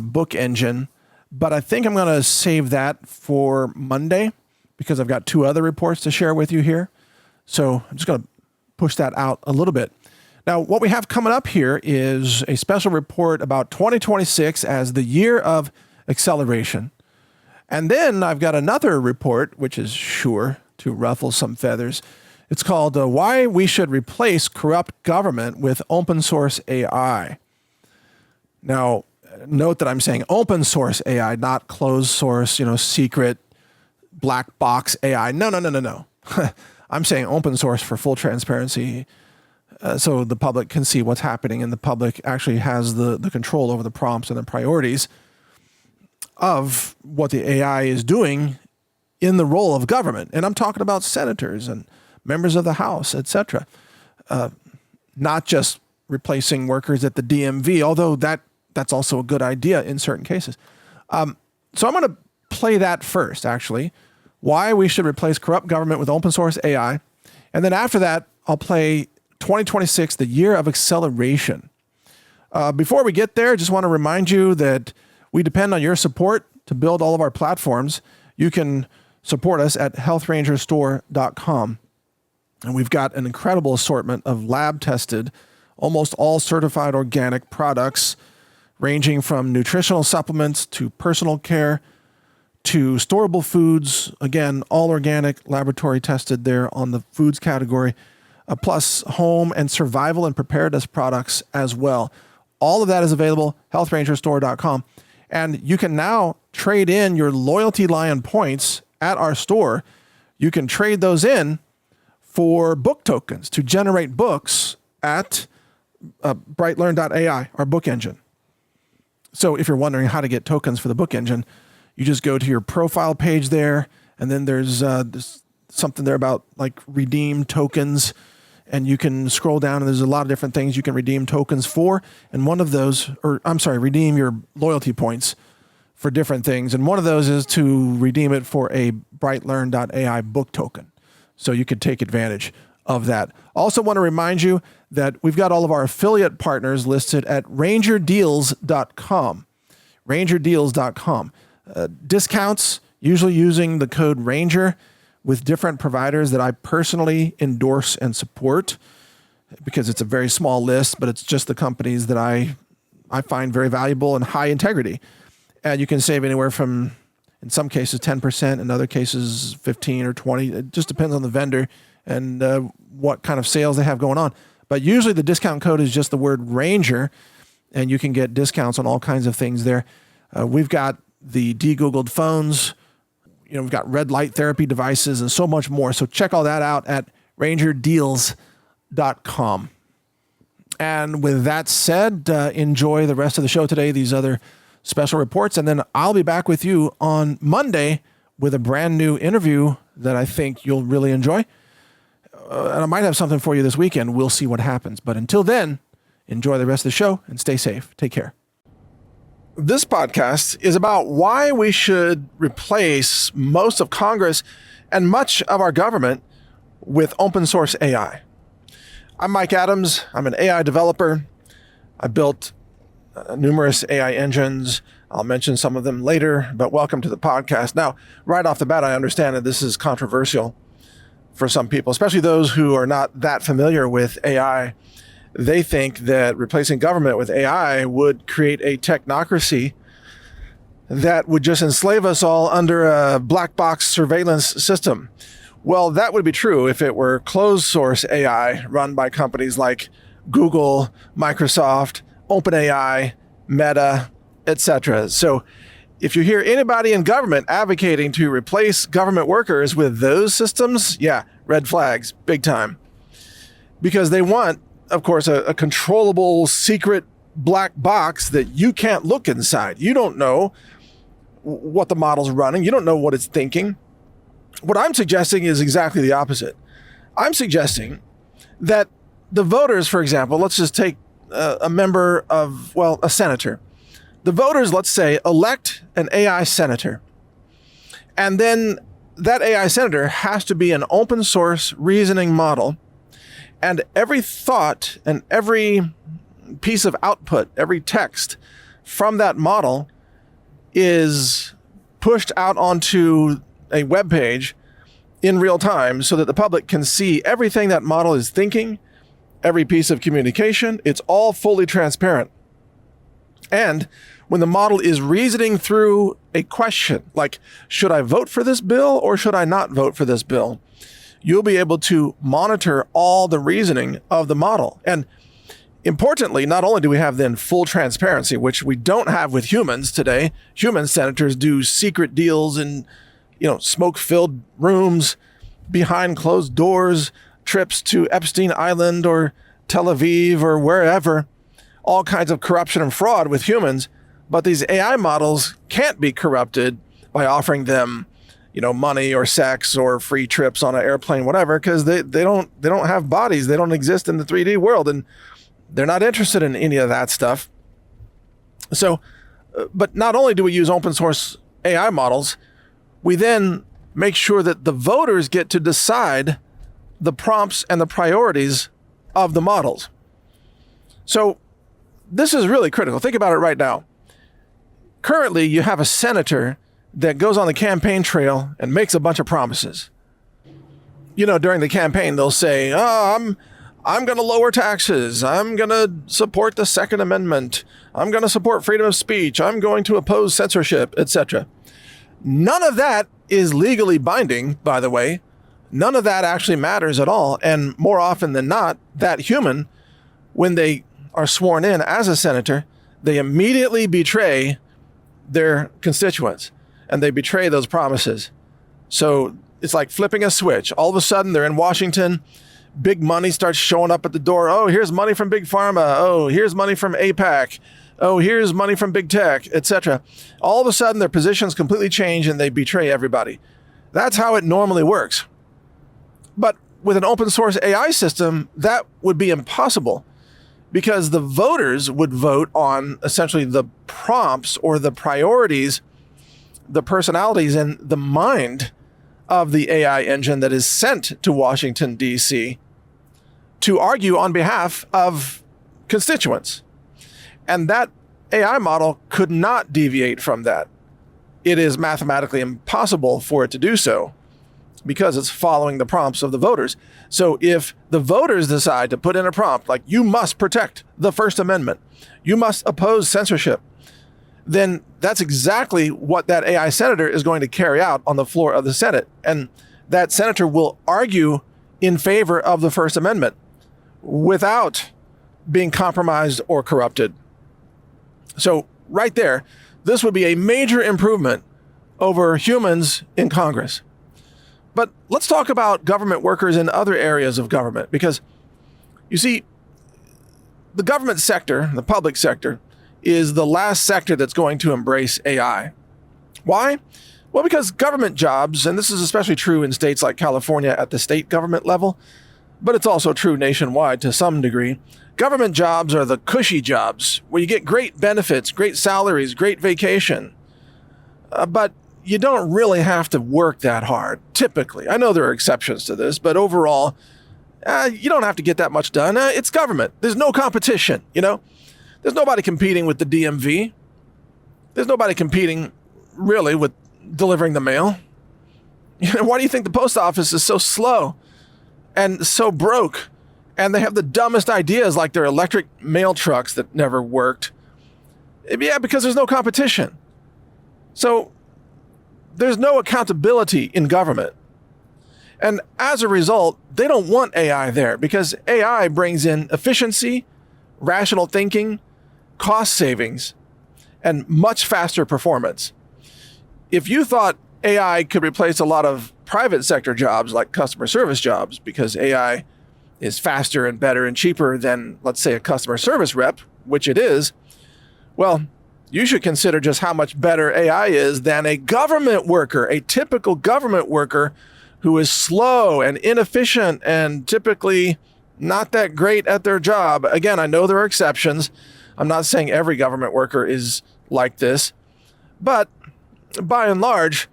book engine, but I think I'm going to save that for Monday because I've got two other reports to share with you here. So I'm just going to push that out a little bit. Now, what we have coming up here is a special report about 2026 as the year of acceleration. And then I've got another report, which is sure to ruffle some feathers. It's called Why We Should Replace Corrupt Government with Open Source AI. Now, note that I'm saying open source AI, not closed source, secret black box AI. No. I'm saying open source for full transparency so the public can see what's happening and the public actually has the control over the prompts and the priorities of what the AI is doing in the role of government. And I'm talking about senators and members of the House, etc. Not just replacing workers at the DMV, although that's also a good idea in certain cases. So I'm going to play that first, actually. Why we should replace corrupt government with open source AI. And then after that, I'll play 2026, the year of acceleration. Before we get there, just want to remind you that we depend on your support to build all of our platforms. You can support us at healthrangerstore.com. And we've got an incredible assortment of lab-tested, almost all certified organic products, ranging from nutritional supplements to personal care to storable foods. Again, all organic, laboratory tested there on the foods category, plus home and survival and preparedness products as well. All of that is available, healthrangerstore.com. And you can now trade in your Loyalty Lion points at our store. You can trade those in for book tokens to generate books at brightlearn.ai, our book engine. So if you're wondering how to get tokens for the book engine, you just go to your profile page there, and then there's something there about like redeem tokens, and you can scroll down and there's a lot of different things you can redeem tokens for. And one of those, redeem your loyalty points for different things. And one of those is to redeem it for a brightlearn.ai book token. So you could take advantage of that. Also want to remind you that we've got all of our affiliate partners listed at rangerdeals.com. Rangerdeals.com. Discounts, usually using the code RANGER with different providers that I personally endorse and support because it's a very small list, but it's just the companies that I find very valuable and high integrity. And you can save anywhere from, in some cases, 10%, in other cases, 15 or 20. It just depends on the vendor and what kind of sales they have going on. But usually the discount code is just the word RANGER, and you can get discounts on all kinds of things there. We've got the de-Googled phones, we've got red light therapy devices and so much more. So check all that out at rangerdeals.com. And with that said, enjoy the rest of the show today, these other special reports. And then I'll be back with you on Monday with a brand new interview that I think you'll really enjoy. And I might have something for you this weekend. We'll see what happens. But until then, enjoy the rest of the show and stay safe. Take care. This podcast is about why we should replace most of Congress and much of our government with open source AI. I'm Mike Adams. I'm an AI developer. I built numerous AI engines. I'll mention some of them later, but welcome to the podcast. Now, right off the bat, I understand that this is controversial. for some people, especially those who are not that familiar with AI. They think that replacing government with AI would create a technocracy that would just enslave us all under a black box surveillance system. Well, that would be true if it were closed source AI run by companies like Google, Microsoft, OpenAI, Meta, etc. So if you hear anybody in government advocating to replace government workers with those systems, yeah, red flags, big time. Because they want, of course, a controllable secret black box that you can't look inside. You don't know what the model's running. You don't know what it's thinking. What I'm suggesting is exactly the opposite. I'm suggesting that the voters, for example, let's just take a member of, well, a senator. The voters, let's say, elect an AI senator. And then that AI senator has to be an open source reasoning model. And every thought and every piece of output, every text from that model is pushed out onto a web page in real time so that the public can see everything that model is thinking, every piece of communication. It's all fully transparent. And when the model is reasoning through a question, like, should I vote for this bill or should I not vote for this bill? You'll be able to monitor all the reasoning of the model. And importantly, not only do we have then full transparency, which we don't have with humans today. Human senators do secret deals in, smoke-filled rooms, behind closed doors, trips to Epstein Island or Tel Aviv or wherever, all kinds of corruption and fraud with humans. But these AI models can't be corrupted by offering them, money or sex or free trips on an airplane, whatever, because they don't have bodies. They don't exist in the 3D world, and they're not interested in any of that stuff. So, but not only do we use open source AI models, we then make sure that the voters get to decide the prompts and the priorities of the models. So this is really critical. Think about it right now. Currently, you have a senator that goes on the campaign trail and makes a bunch of promises. During the campaign, they'll say, I'm going to lower taxes. I'm going to support the Second Amendment. I'm going to support freedom of speech. I'm going to oppose censorship, etc. None of that is legally binding, by the way. None of that actually matters at all. And more often than not, that human, when they are sworn in as a senator, they immediately betray their constituents and they betray those promises. So it's like flipping a switch. All of a sudden, they're in Washington. Big money starts showing up at the door. Oh, here's money from Big Pharma. Oh, here's money from APAC. Oh, here's money from Big Tech, etc. All of a sudden, their positions completely change and they betray everybody. That's how it normally works. But with an open source AI system, that would be impossible because the voters would vote on essentially the prompts or the priorities, the personalities, and the mind of the AI engine that is sent to Washington, D.C. to argue on behalf of constituents. And that AI model could not deviate from that. It is mathematically impossible for it to do so because it's following the prompts of the voters. So if the voters decide to put in a prompt like, you must protect the First Amendment, you must oppose censorship, then that's exactly what that AI senator is going to carry out on the floor of the Senate. And that senator will argue in favor of the First Amendment without being compromised or corrupted. So right there, this would be a major improvement over humans in Congress. But let's talk about government workers in other areas of government, because you see, the government sector, the public sector, is the last sector that's going to embrace AI. Why? Well, because government jobs, and this is especially true in states like California at the state government level, but it's also true nationwide to some degree. Government jobs are the cushy jobs where you get great benefits, great salaries, great vacation. But you don't really have to work that hard, typically. I know there are exceptions to this, but overall, you don't have to get that much done. It's government. There's no competition, There's nobody competing with the DMV. There's nobody competing, really, with delivering the mail. Why do you think the post office is so slow? and so broke, and they have the dumbest ideas like their electric mail trucks that never worked. Yeah, because there's no competition. So there's no accountability in government. And as a result, they don't want AI there because AI brings in efficiency, rational thinking, cost savings, and much faster performance. If you thought AI could replace a lot of private sector jobs like customer service jobs because AI is faster and better and cheaper than, let's say, a customer service rep, which it is, well, you should consider just how much better AI is than a government worker, a typical government worker who is slow and inefficient and typically not that great at their job. Again, I know there are exceptions. I'm not saying every government worker is like this, but by and large,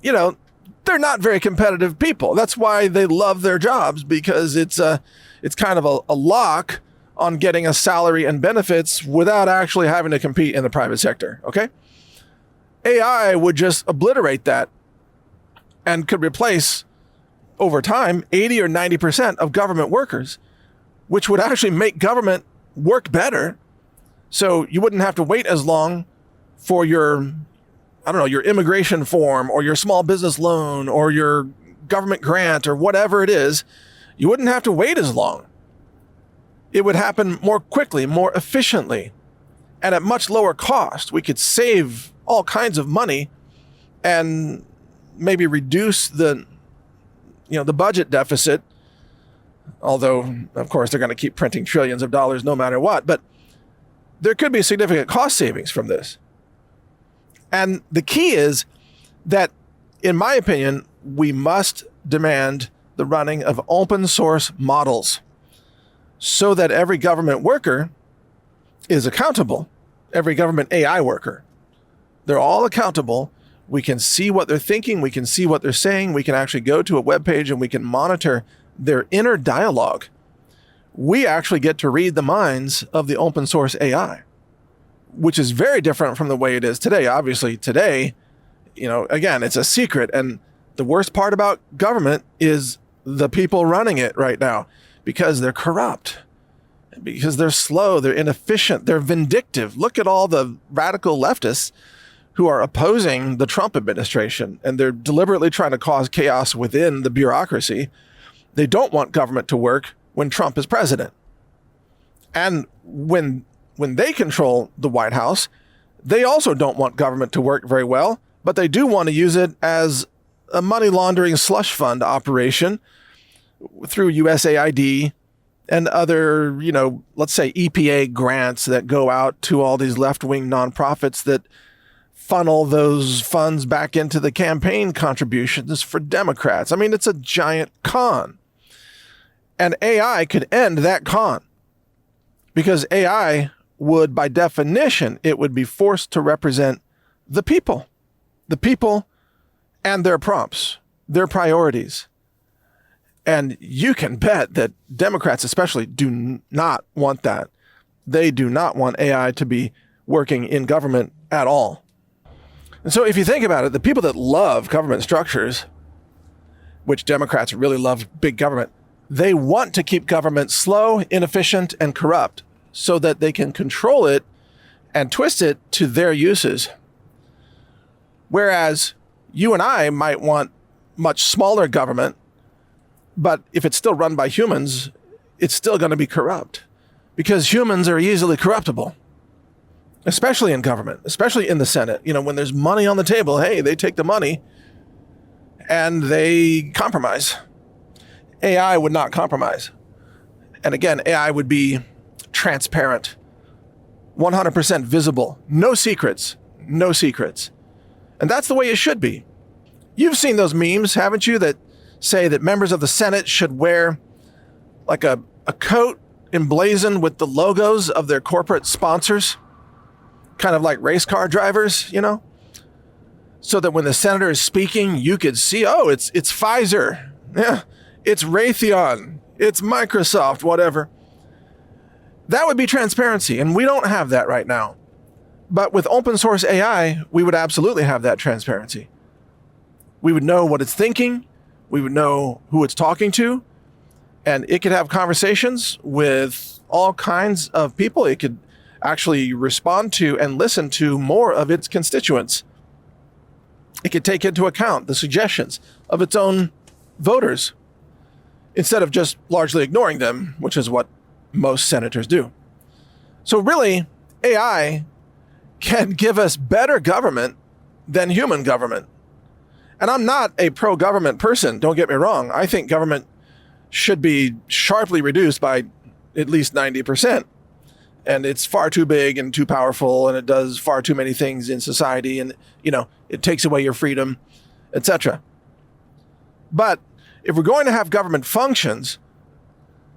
they're not very competitive people. That's why they love their jobs, because it's kind of a lock on getting a salary and benefits without actually having to compete in the private sector, okay? AI would just obliterate that and could replace, over time, 80 or 90% of government workers, which would actually make government work better. So you wouldn't have to wait as long for your immigration form or your small business loan or your government grant or whatever it is. You wouldn't have to wait as long. It would happen more quickly, more efficiently, and at much lower cost. We could save all kinds of money and maybe reduce the budget deficit, although, of course, they're going to keep printing trillions of dollars no matter what. But there could be significant cost savings from this. And the key is that, in my opinion, we must demand the running of open source models so that every government worker is accountable. Every government AI worker. They're all accountable. We can see what they're thinking. We can see what they're saying. We can actually go to a web page and we can monitor their inner dialogue. We actually get to read the minds of the open source AI, which is very different from the way it is today. Obviously, today, again, it's a secret. And the worst part about government is the people running it right now, because they're corrupt, because they're slow, they're inefficient, they're vindictive. Look at all the radical leftists who are opposing the Trump administration, and they're deliberately trying to cause chaos within the bureaucracy. They don't want government to work when Trump is president. And when they control the White House, they also don't want government to work very well, but they do want to use it as a money laundering slush fund operation through USAID and other, let's say EPA grants that go out to all these left-wing nonprofits that funnel those funds back into the campaign contributions for Democrats. I mean, it's a giant con. And AI could end that con, because AI would, by definition, it would be forced to represent the people and their prompts, their priorities. And you can bet that Democrats especially do not want that. They do not want AI to be working in government at all. And so if you think about it, the people that love government structures, which Democrats really love big government, they want to keep government slow, inefficient, and corrupt so that they can control it and twist it to their uses. Whereas you and I might want much smaller government, but if it's still run by humans, it's still going to be corrupt, because humans are easily corruptible, especially in government, especially in the Senate. When there's money on the table, hey, they take the money and they compromise. AI would not compromise. And again, AI would be transparent, 100% visible, no secrets. And that's the way it should be. You've seen those memes, haven't you, that say that members of the Senate should wear like a coat emblazoned with the logos of their corporate sponsors, kind of like race car drivers, so that when the senator is speaking, you could see, oh, it's Pfizer, yeah, it's Raytheon, it's Microsoft, whatever. That would be transparency, and we don't have that right now. But with open source AI, we would absolutely have that transparency. We would know what it's thinking. We would know who it's talking to. And it could have conversations with all kinds of people. It could actually respond to and listen to more of its constituents. It could take into account the suggestions of its own voters instead of just largely ignoring them, which is what most senators do. So really, AI can give us better government than human government. And I'm not a pro-government person, don't get me wrong. I think government should be sharply reduced by at least 90%. And it's far too big and too powerful, and it does far too many things in society, and it takes away your freedom, etc. But if we're going to have government functions,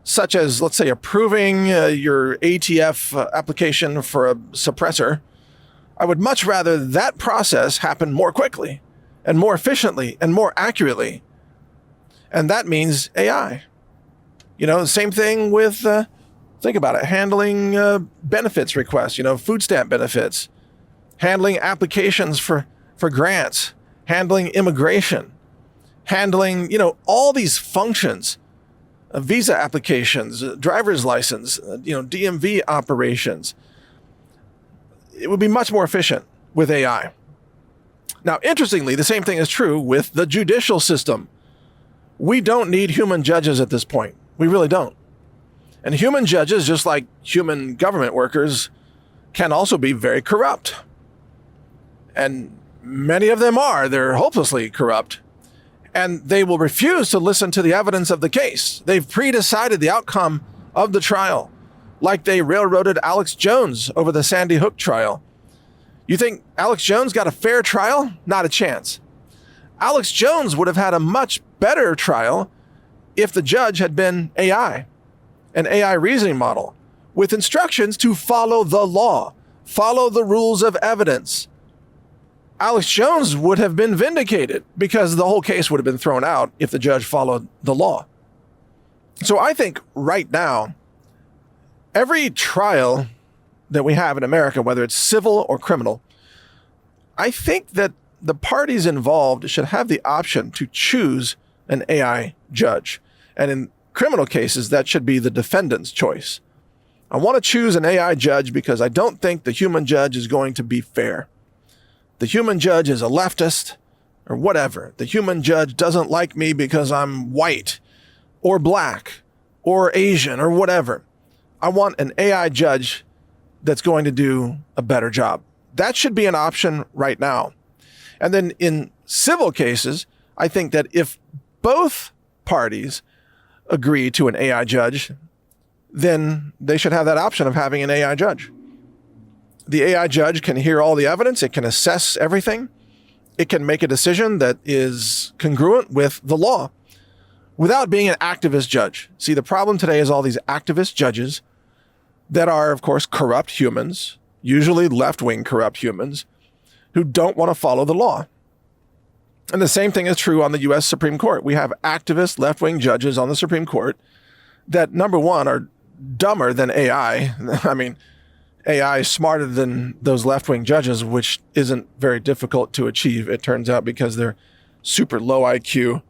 such as, let's say, approving your ATF application for a suppressor, I would much rather that process happen more quickly and more efficiently and more accurately. And that means AI. The same thing with, think about it, handling benefits requests, food stamp benefits, handling applications for grants, handling immigration, handling, all these functions, visa applications, driver's license, DMV operations. It would be much more efficient with AI. Now, interestingly, the same thing is true with the judicial system. We don't need human judges at this point. We really don't. And human judges, just like human government workers, can also be very corrupt. And many of them are. They're hopelessly corrupt. And they will refuse to listen to the evidence of the case. They've pre-decided the outcome of the trial, like they railroaded Alex Jones over the Sandy Hook trial. You think Alex Jones got a fair trial? Not a chance. Alex Jones would have had a much better trial if the judge had been AI, an AI reasoning model, with instructions to follow the law, follow the rules of evidence. Alex Jones would have been vindicated because the whole case would have been thrown out if the judge followed the law. So I think right now, every trial that we have in America, whether it's civil or criminal, I think that the parties involved should have the option to choose an AI judge. And in criminal cases, that should be the defendant's choice. I want to choose an AI judge because I don't think the human judge is going to be fair. The human judge is a leftist or whatever. The human judge doesn't like me because I'm white or black or Asian or whatever. I want an AI judge that's going to do a better job. That should be an option right now. And then in civil cases, I think that if both parties agree to an AI judge, then they should have that option of having an AI judge. The AI judge can hear all the evidence. It can assess everything. It can make a decision that is congruent with the law without being an activist judge. See, the problem today is all these activist judges that are, of course, corrupt humans, usually left-wing corrupt humans, who don't want to follow the law. And the same thing is true on the U.S. Supreme Court. We have activist left-wing judges on the Supreme Court that, number one, are dumber than AI. I mean, AI is smarter than those left-wing judges, which isn't very difficult to achieve, it turns out, because they're super low IQ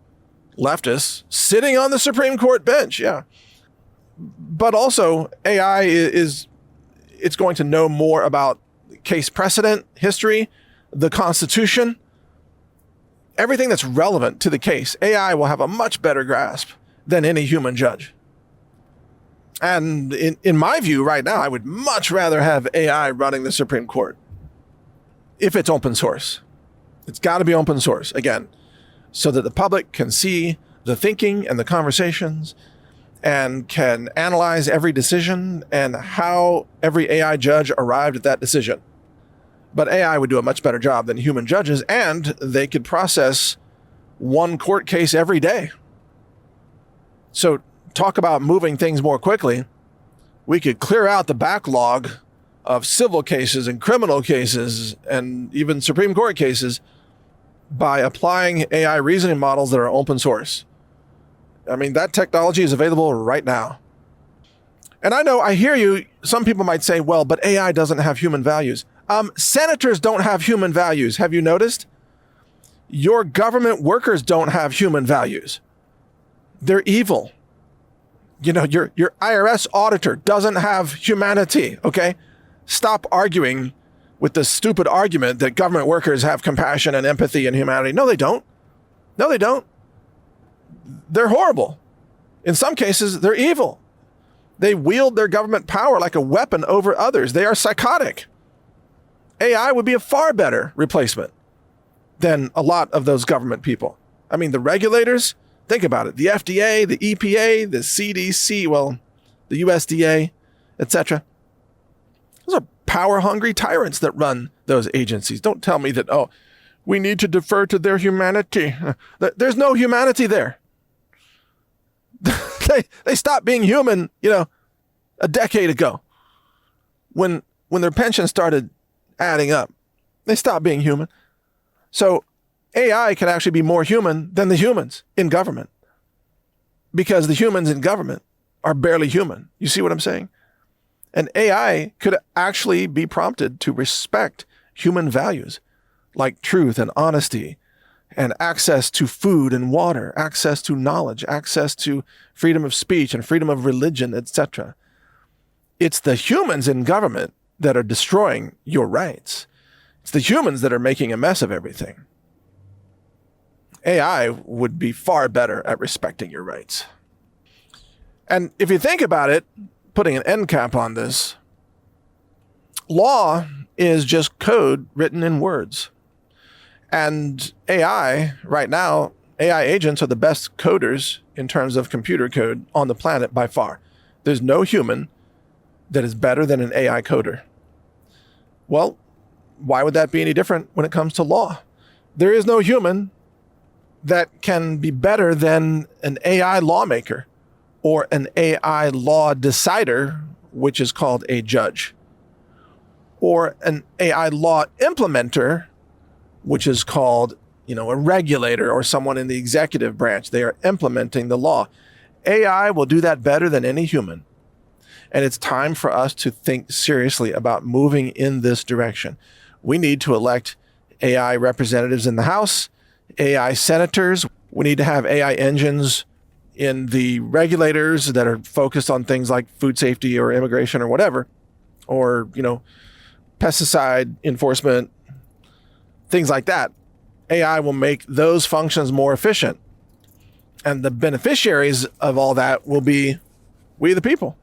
leftists sitting on the Supreme Court bench. Yeah. But also, AI it's going to know more about case precedent, history, the Constitution, everything that's relevant to the case. AI will have a much better grasp than any human judge. And in my view right now, I would much rather have AI running the Supreme Court if it's open source. It's got to be open source, again, so that the public can see the thinking and the conversations and can analyze every decision and how every AI judge arrived at that decision. But AI would do a much better job than human judges, and they could process one court case every day. So talk about moving things more quickly. We could clear out the backlog of civil cases and criminal cases and even Supreme Court cases by applying AI reasoning models that are open source. I mean, that technology is available right now. And I hear you. Some people might say, well, but AI doesn't have human values. Senators don't have human values. Have you noticed? Your government workers don't have human values. They're evil. Your IRS auditor doesn't have humanity, okay? Stop arguing with the stupid argument that government workers have compassion and empathy and humanity. No, they don't. No, they don't. They're horrible. In some cases, they're evil. They wield their government power like a weapon over others. They are psychotic. AI would be a far better replacement than a lot of those government people. I mean, the regulators, think about it. The FDA, the EPA, the CDC, well, the USDA, etc. Those are power-hungry tyrants that run those agencies. Don't tell me that, oh, we need to defer to their humanity. There's no humanity there. They stopped being human, a decade ago. When their pension started adding up, they stopped being human. So AI can actually be more human than the humans in government, because the humans in government are barely human. You see what I'm saying? And AI could actually be prompted to respect human values like truth and honesty and access to food and water, access to knowledge, access to freedom of speech and freedom of religion, etc. It's the humans in government that are destroying your rights. It's the humans that are making a mess of everything. AI would be far better at respecting your rights. And if you think about it, putting an end cap on this, law is just code written in words. And AI, right now, AI agents are the best coders in terms of computer code on the planet by far. There's no human that is better than an AI coder. Well, why would that be any different when it comes to law? There is no human that can be better than an AI lawmaker or an AI law decider, which is called a judge, or an AI law implementer, which is called, a regulator or someone in the executive branch. They are implementing the law. AI will do that better than any human. And it's time for us to think seriously about moving in this direction. We need to elect AI representatives in the House, AI senators. We need to have AI engines in the regulators that are focused on things like food safety or immigration or whatever, or, pesticide enforcement, things like that. AI will make those functions more efficient. And the beneficiaries of all that will be we the people.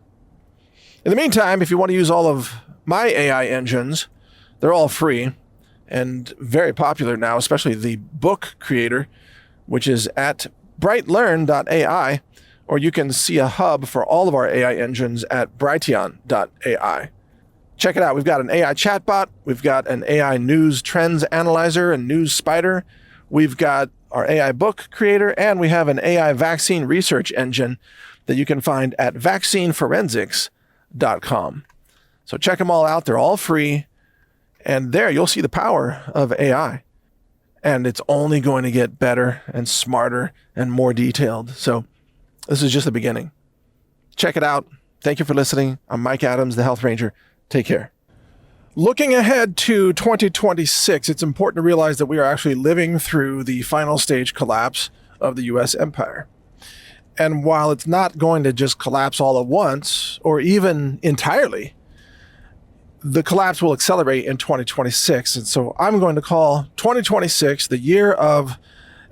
In the meantime, if you want to use all of my AI engines, they're all free and very popular now, especially the book creator, which is at brightlearn.ai, or you can see a hub for all of our AI engines at brighteon.ai. Check it out. We've got an AI chatbot. We've got an AI news trends analyzer and news spider. We've got our AI book creator, and we have an AI vaccine research engine that you can find at vaccineforensics.com. So check them all out. They're all free. And there you'll see the power of AI. And it's only going to get better and smarter and more detailed. So this is just the beginning. Check it out. Thank you for listening. I'm Mike Adams, the Health Ranger. Take care. Looking ahead to 2026, it's important to realize that we are actually living through the final stage collapse of the U.S. empire. And while it's not going to just collapse all at once, or even entirely, the collapse will accelerate in 2026. And so I'm going to call 2026 the year of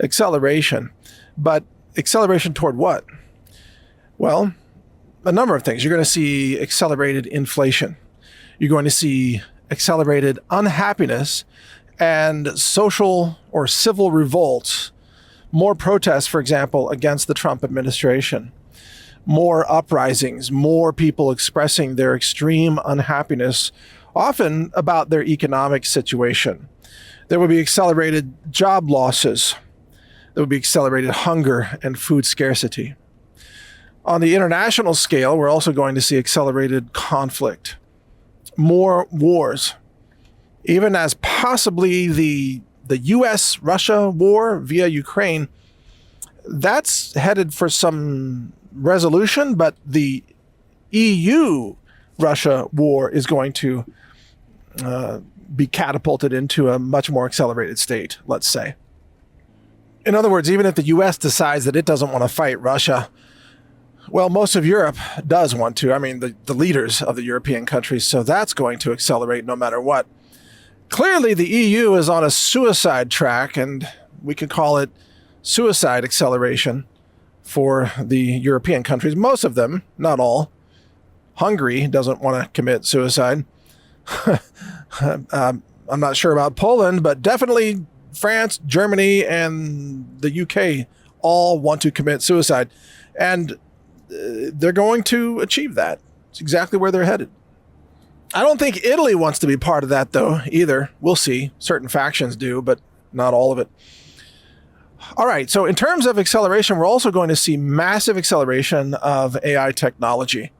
acceleration. But acceleration toward what? Well, a number of things. You're going to see accelerated inflation. You're going to see accelerated unhappiness and social or civil revolts, more protests, for example, against the Trump administration, more uprisings, more people expressing their extreme unhappiness, often about their economic situation. There will be accelerated job losses. There will be accelerated hunger and food scarcity. On the international scale, we're also going to see accelerated conflict, more wars, even as possibly the U.S.-Russia war via Ukraine. That's headed for some resolution, but the EU-Russia war is going to be catapulted into a much more accelerated state, let's say. In other words, even if the U.S. decides that it doesn't want to fight Russia, Well, most of Europe does want to. I mean, the leaders of the European countries. So that's going to accelerate no matter what. Clearly, the EU is on a suicide track, and we could call it suicide acceleration for the European countries. Most of them, not all. Hungary doesn't want to commit suicide. I'm not sure about Poland, but definitely France, Germany, and the UK all want to commit suicide. And they're going to achieve that. It's exactly where they're headed. I don't think Italy wants to be part of that, though, either. We'll see. Certain factions do, but not all of it. All right, so in terms of acceleration, we're also going to see massive acceleration of AI technology.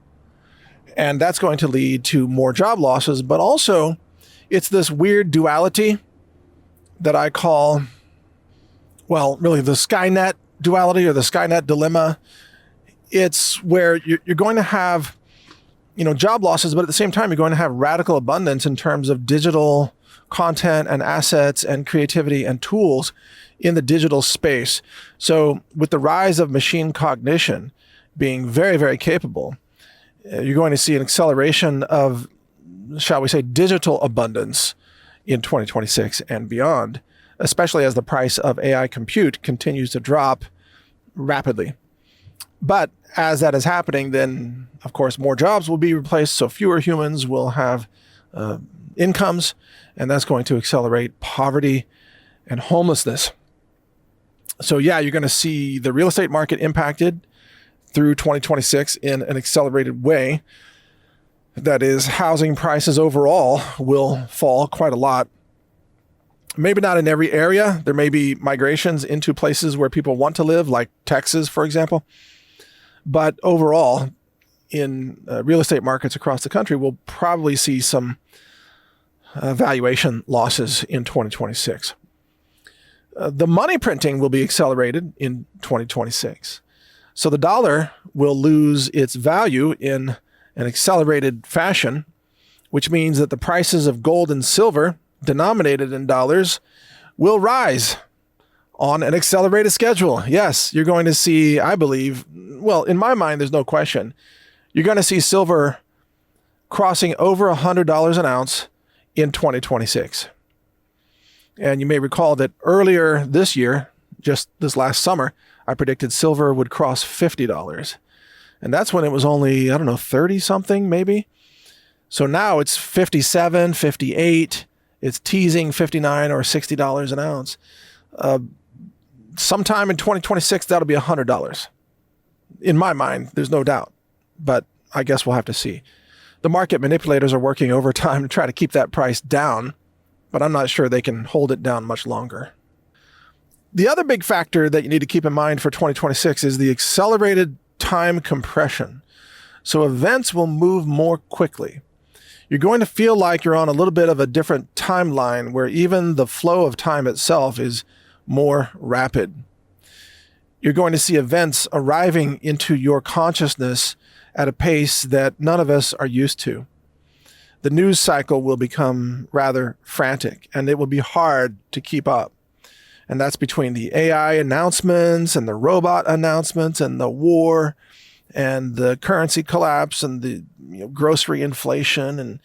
And that's going to lead to more job losses, but also it's this weird duality that I call, well, really the Skynet duality or the Skynet dilemma. It's where you're going to have, job losses, but at the same time, you're going to have radical abundance in terms of digital content and assets and creativity and tools in the digital space. So with the rise of machine cognition being very, very capable, you're going to see an acceleration of, shall we say, digital abundance in 2026 and beyond, especially as the price of AI compute continues to drop rapidly. But as that is happening, then, of course, more jobs will be replaced, so fewer humans will have incomes, and that's going to accelerate poverty and homelessness. So, yeah, you're going to see the real estate market impacted through 2026 in an accelerated way. That is, housing prices overall will fall quite a lot. Maybe not in every area. There may be migrations into places where people want to live, like Texas, for example. But overall, in real estate markets across the country, we'll probably see some valuation losses in 2026. The money printing will be accelerated in 2026. So the dollar will lose its value in an accelerated fashion, which means that the prices of gold and silver denominated in dollars will rise on an accelerated schedule. Yes, you're going to see, I believe, well, in my mind, there's no question, you're going to see silver crossing over $100 an ounce in 2026. And you may recall that earlier this year, just this last summer, I predicted silver would cross $50. And that's when it was only, 30 something maybe. So now it's 57, 58. It's teasing $59 or $60 an ounce. Sometime in 2026, that'll be $100. In my mind, there's no doubt. But I guess we'll have to see. The market manipulators are working overtime to try to keep that price down, but I'm not sure they can hold it down much longer. The other big factor that you need to keep in mind for 2026 is the accelerated time compression. So events will move more quickly. You're going to feel like you're on a little bit of a different timeline where even the flow of time itself is more rapid. You're going to see events arriving into your consciousness at a pace that none of us are used to. The news cycle will become rather frantic, and it will be hard to keep up. And that's between the AI announcements and the robot announcements and the war and the currency collapse and the grocery inflation and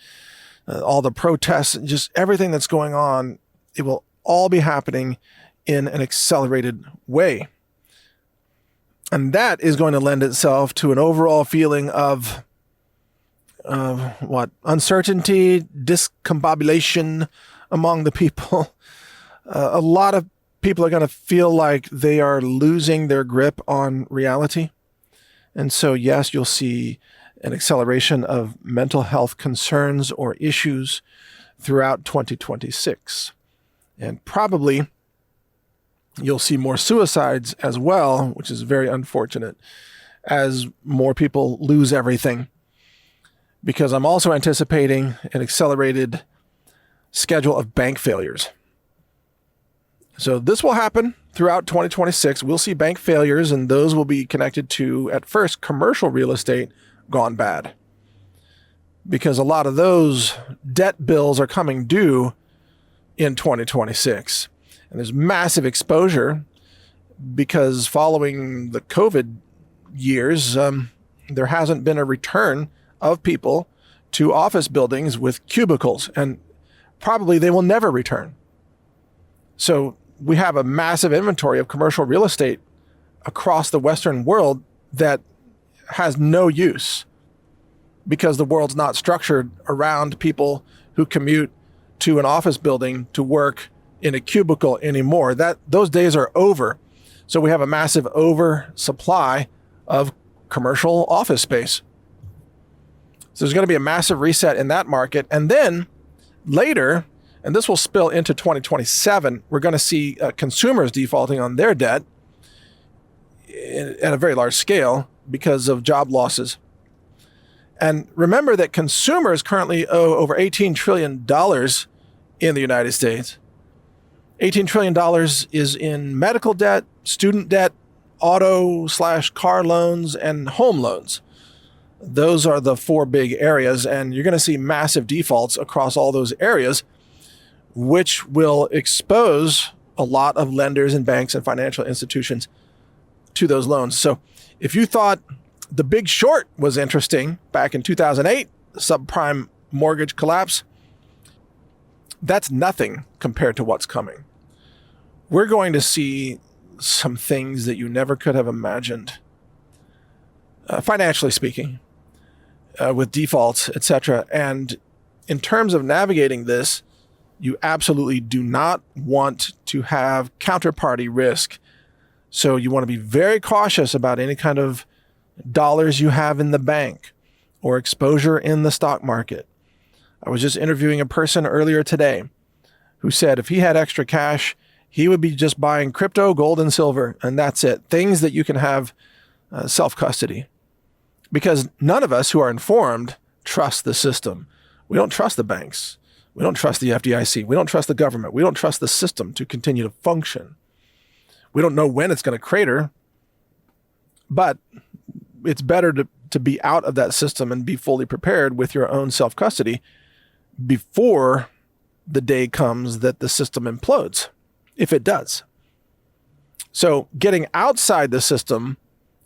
all the protests and just everything that's going on. It will all be happening in an accelerated way. And that is going to lend itself to an overall feeling of uncertainty, discombobulation among the people. A lot of people are going to feel like they are losing their grip on reality. And so, yes, you'll see an acceleration of mental health concerns or issues throughout 2026. And probably you'll see more suicides as well, which is very unfortunate, as more people lose everything. Because I'm also anticipating an accelerated schedule of bank failures. So this will happen throughout 2026. We'll see bank failures, and those will be connected to, at first, commercial real estate gone bad. Because a lot of those debt bills are coming due in 2026. And there's massive exposure because following the COVID years, there hasn't been a return of people to office buildings with cubicles, and probably they will never return. So we have a massive inventory of commercial real estate across the Western world that has no use because the world's not structured around people who commute to an office building to work in a cubicle anymore. Those days are over. So we have a massive oversupply of commercial office space. So there's going to be a massive reset in that market. And then later, and this will spill into 2027, we're going to see consumers defaulting on their debt at a very large scale because of job losses. And remember that consumers currently owe over $18 trillion in the United States. $18 trillion is in medical debt, student debt, auto/car loans, and home loans. Those are the four big areas, and you're going to see massive defaults across all those areas, which will expose a lot of lenders and banks and financial institutions to those loans. So if you thought The Big Short was interesting back in 2008, the subprime mortgage collapse, that's nothing compared to what's coming. We're going to see some things that you never could have imagined, financially speaking, with defaults, etc. And in terms of navigating this, you absolutely do not want to have counterparty risk. So you want to be very cautious about any kind of dollars you have in the bank or exposure in the stock market. I was just interviewing a person earlier today who said if he had extra cash, he would be just buying crypto, gold, and silver, and that's it. Things that you can have self-custody. Because none of us who are informed trust the system. We don't trust the banks. We don't trust the FDIC. We don't trust the government. We don't trust the system to continue to function. We don't know when it's going to crater, but it's better to be out of that system and be fully prepared with your own self-custody before the day comes that the system implodes, if it does. So getting outside the system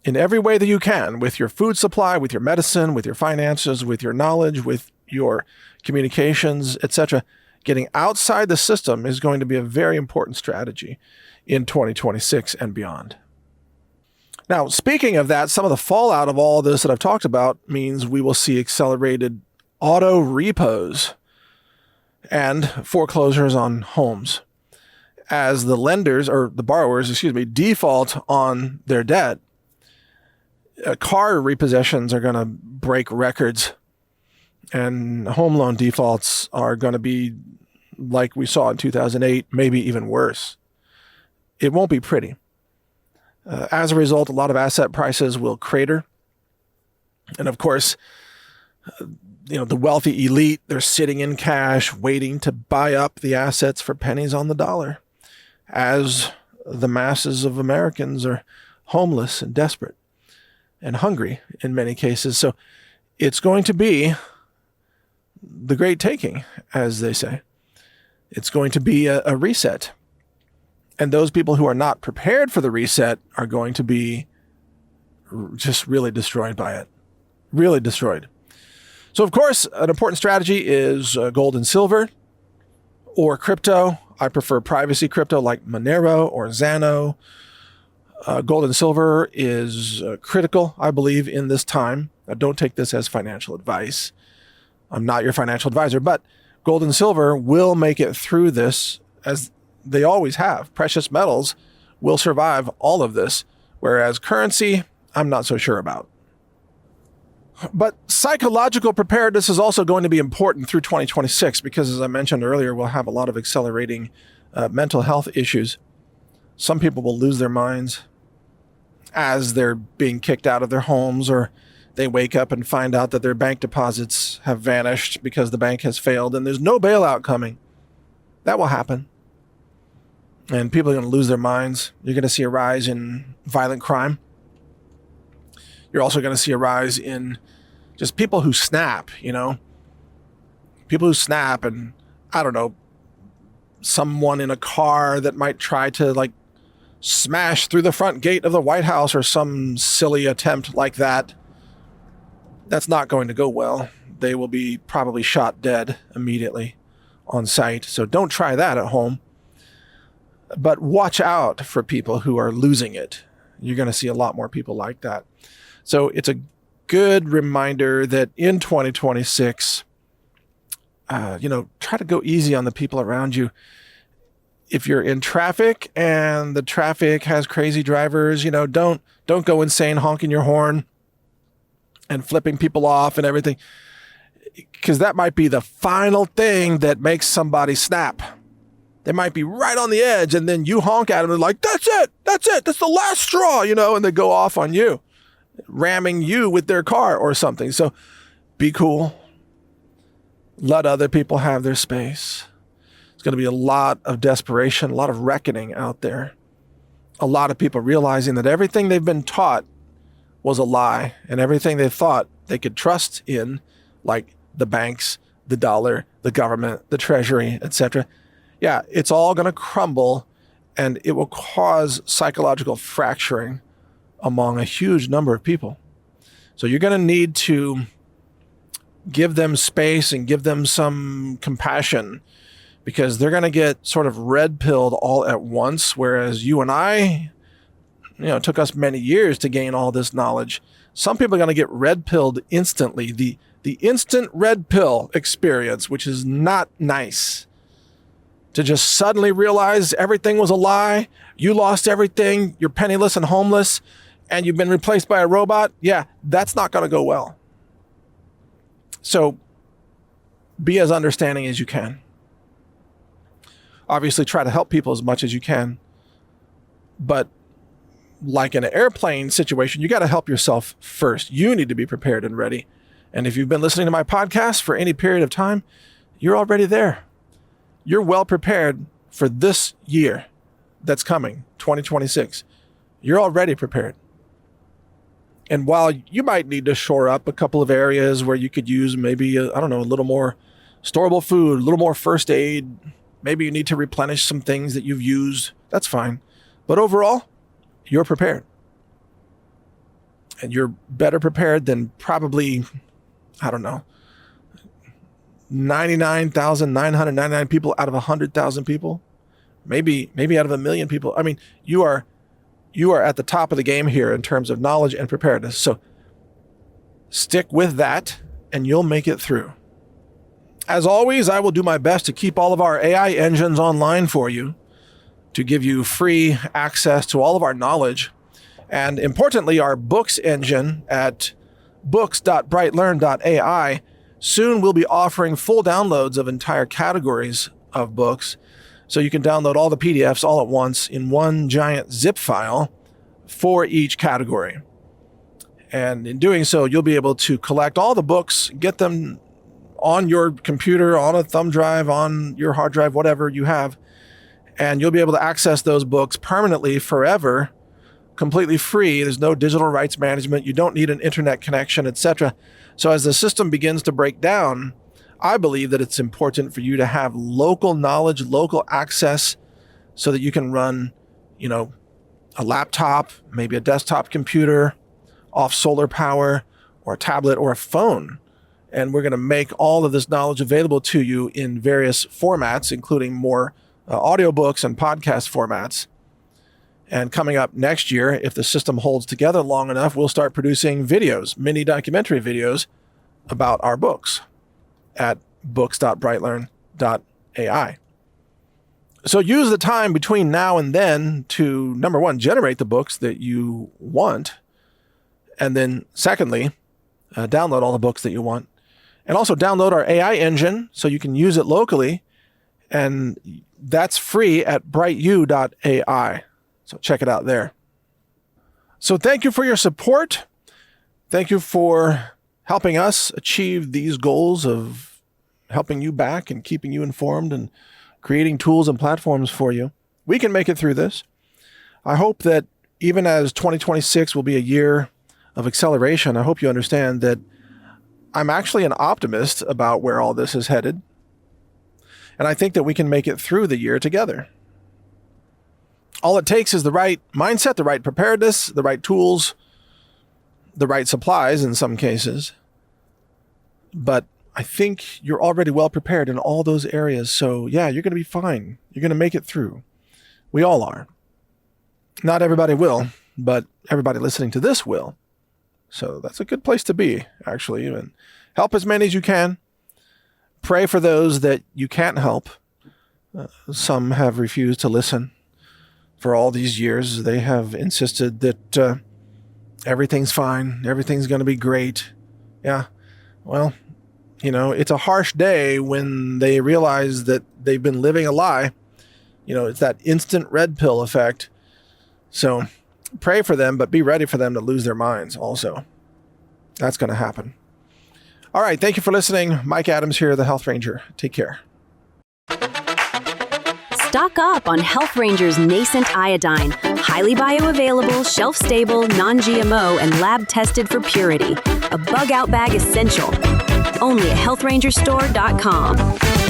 in every way that you can, with your food supply, with your medicine, with your finances, with your knowledge, with your communications, etc., getting outside the system is going to be a very important strategy in 2026 and beyond. Now, speaking of that, some of the fallout of all this that I've talked about means we will see accelerated auto repos and foreclosures on homes as the lenders, or the borrowers, default on their debt. Car repossessions are going to break records, and home loan defaults are going to be like we saw in 2008, maybe even worse. It won't be pretty. As a result, a lot of asset prices will crater. And of course, the wealthy elite, they're sitting in cash, waiting to buy up the assets for pennies on the dollar, as the masses of Americans are homeless and desperate and hungry in many cases. So it's going to be the great taking, as they say. It's going to be a reset. And those people who are not prepared for the reset are going to be just really destroyed by it. Really destroyed. So, of course, an important strategy is gold and silver or crypto. I prefer privacy crypto like Monero or Xano. Gold and silver is critical, I believe, in this time. Now, don't take this as financial advice. I'm not your financial advisor, but gold and silver will make it through this, as they always have. Precious metals will survive all of this, whereas currency, I'm not so sure about. But psychological preparedness is also going to be important through 2026 because, as I mentioned earlier, we'll have a lot of accelerating mental health issues. Some people will lose their minds as they're being kicked out of their homes, or they wake up and find out that their bank deposits have vanished because the bank has failed and there's no bailout coming. That will happen. And people are going to lose their minds. You're going to see a rise in violent crime. You're also going to see a rise in just people who snap, people who snap, and I don't know, someone in a car that might try to smash through the front gate of the White House or some silly attempt like that. That's not going to go well. They will be probably shot dead immediately on sight. So don't try that at home. But watch out for people who are losing it. You're going to see a lot more people like that. So it's a good reminder that in 2026, try to go easy on the people around you. If you're in traffic and the traffic has crazy drivers, don't go insane honking your horn and flipping people off and everything, because that might be the final thing that makes somebody snap. They might be right on the edge, and then you honk at them and they're like, that's it, that's the last straw, and they go off on you, ramming you with their car or something. So be cool. Let other people have their space. It's going to be a lot of desperation, a lot of reckoning out there. A lot of people realizing that everything they've been taught was a lie, and everything they thought they could trust in, like the banks, the dollar, the government, the treasury, etc. Yeah, it's all going to crumble, and it will cause psychological fracturing among a huge number of people. So you're going to need to give them space and give them some compassion, because they're going to get sort of red-pilled all at once, whereas you and I, it took us many years to gain all this knowledge. Some people are going to get red-pilled instantly, the instant red pill experience, which is not nice. To just suddenly realize everything was a lie, you lost everything, you're penniless and homeless, and you've been replaced by a robot. Yeah, that's not going to go well. So be as understanding as you can. Obviously, try to help people as much as you can. But like in an airplane situation, you got to help yourself first. You need to be prepared and ready. And if you've been listening to my podcast for any period of time, you're already there. You're well prepared for this year that's coming, 2026. You're already prepared. And while you might need to shore up a couple of areas where you could use maybe, a little more storable food, a little more first aid, maybe you need to replenish some things that you've used, that's fine. But overall, you're prepared. And you're better prepared than probably, 99,999 people out of 100,000 people, maybe out of 1 million people. I mean, you are at the top of the game here in terms of knowledge and preparedness. So stick with that and you'll make it through. As always, I will do my best to keep all of our AI engines online for you, to give you free access to all of our knowledge. And importantly, our books engine at books.brightlearn.ai soon we'll be offering full downloads of entire categories of books. So you can download all the PDFs all at once in one giant zip file for each category. And in doing so, you'll be able to collect all the books, get them on your computer, on a thumb drive, on your hard drive, whatever you have. And you'll be able to access those books permanently, forever, completely free. There's no digital rights management. You don't need an internet connection, etc. So as the system begins to break down, I believe that it's important for you to have local knowledge, local access, so that you can run, a laptop, maybe a desktop computer, off solar power, or a tablet or a phone. And we're going to make all of this knowledge available to you in various formats, including more audiobooks and podcast formats. And coming up next year, if the system holds together long enough, we'll start producing videos, mini documentary videos about our books at books.brightlearn.ai. So use the time between now and then to, number one, generate the books that you want. And then secondly, download all the books that you want. And also download our AI engine so you can use it locally. And that's free at brightu.ai. So check it out there. So thank you for your support. Thank you for helping us achieve these goals of helping you back and keeping you informed and creating tools and platforms for you. We can make it through this. I hope that even as 2026 will be a year of acceleration, I hope you understand that I'm actually an optimist about where all this is headed. And I think that we can make it through the year together. All it takes is the right mindset, the right preparedness, the right tools, the right supplies in some cases. But I think you're already well prepared in all those areas. So yeah, you're going to be fine. You're going to make it through. We all are. Not everybody will, but everybody listening to this will. So that's a good place to be, actually. And help as many as you can. Pray for those that you can't help. Some have refused to listen. For all these years, they have insisted that everything's fine, everything's going to be great. Yeah, well, it's a harsh day when they realize that they've been living a lie. It's that instant red pill effect. So pray for them, but be ready for them to lose their minds also. That's going to happen. All right, thank you for listening. Mike Adams here, the Health Ranger. Take care. Stock up on Health Ranger's nascent iodine, highly bioavailable, shelf-stable, non-GMO, and lab-tested for purity. A bug-out bag essential. Only at healthrangerstore.com.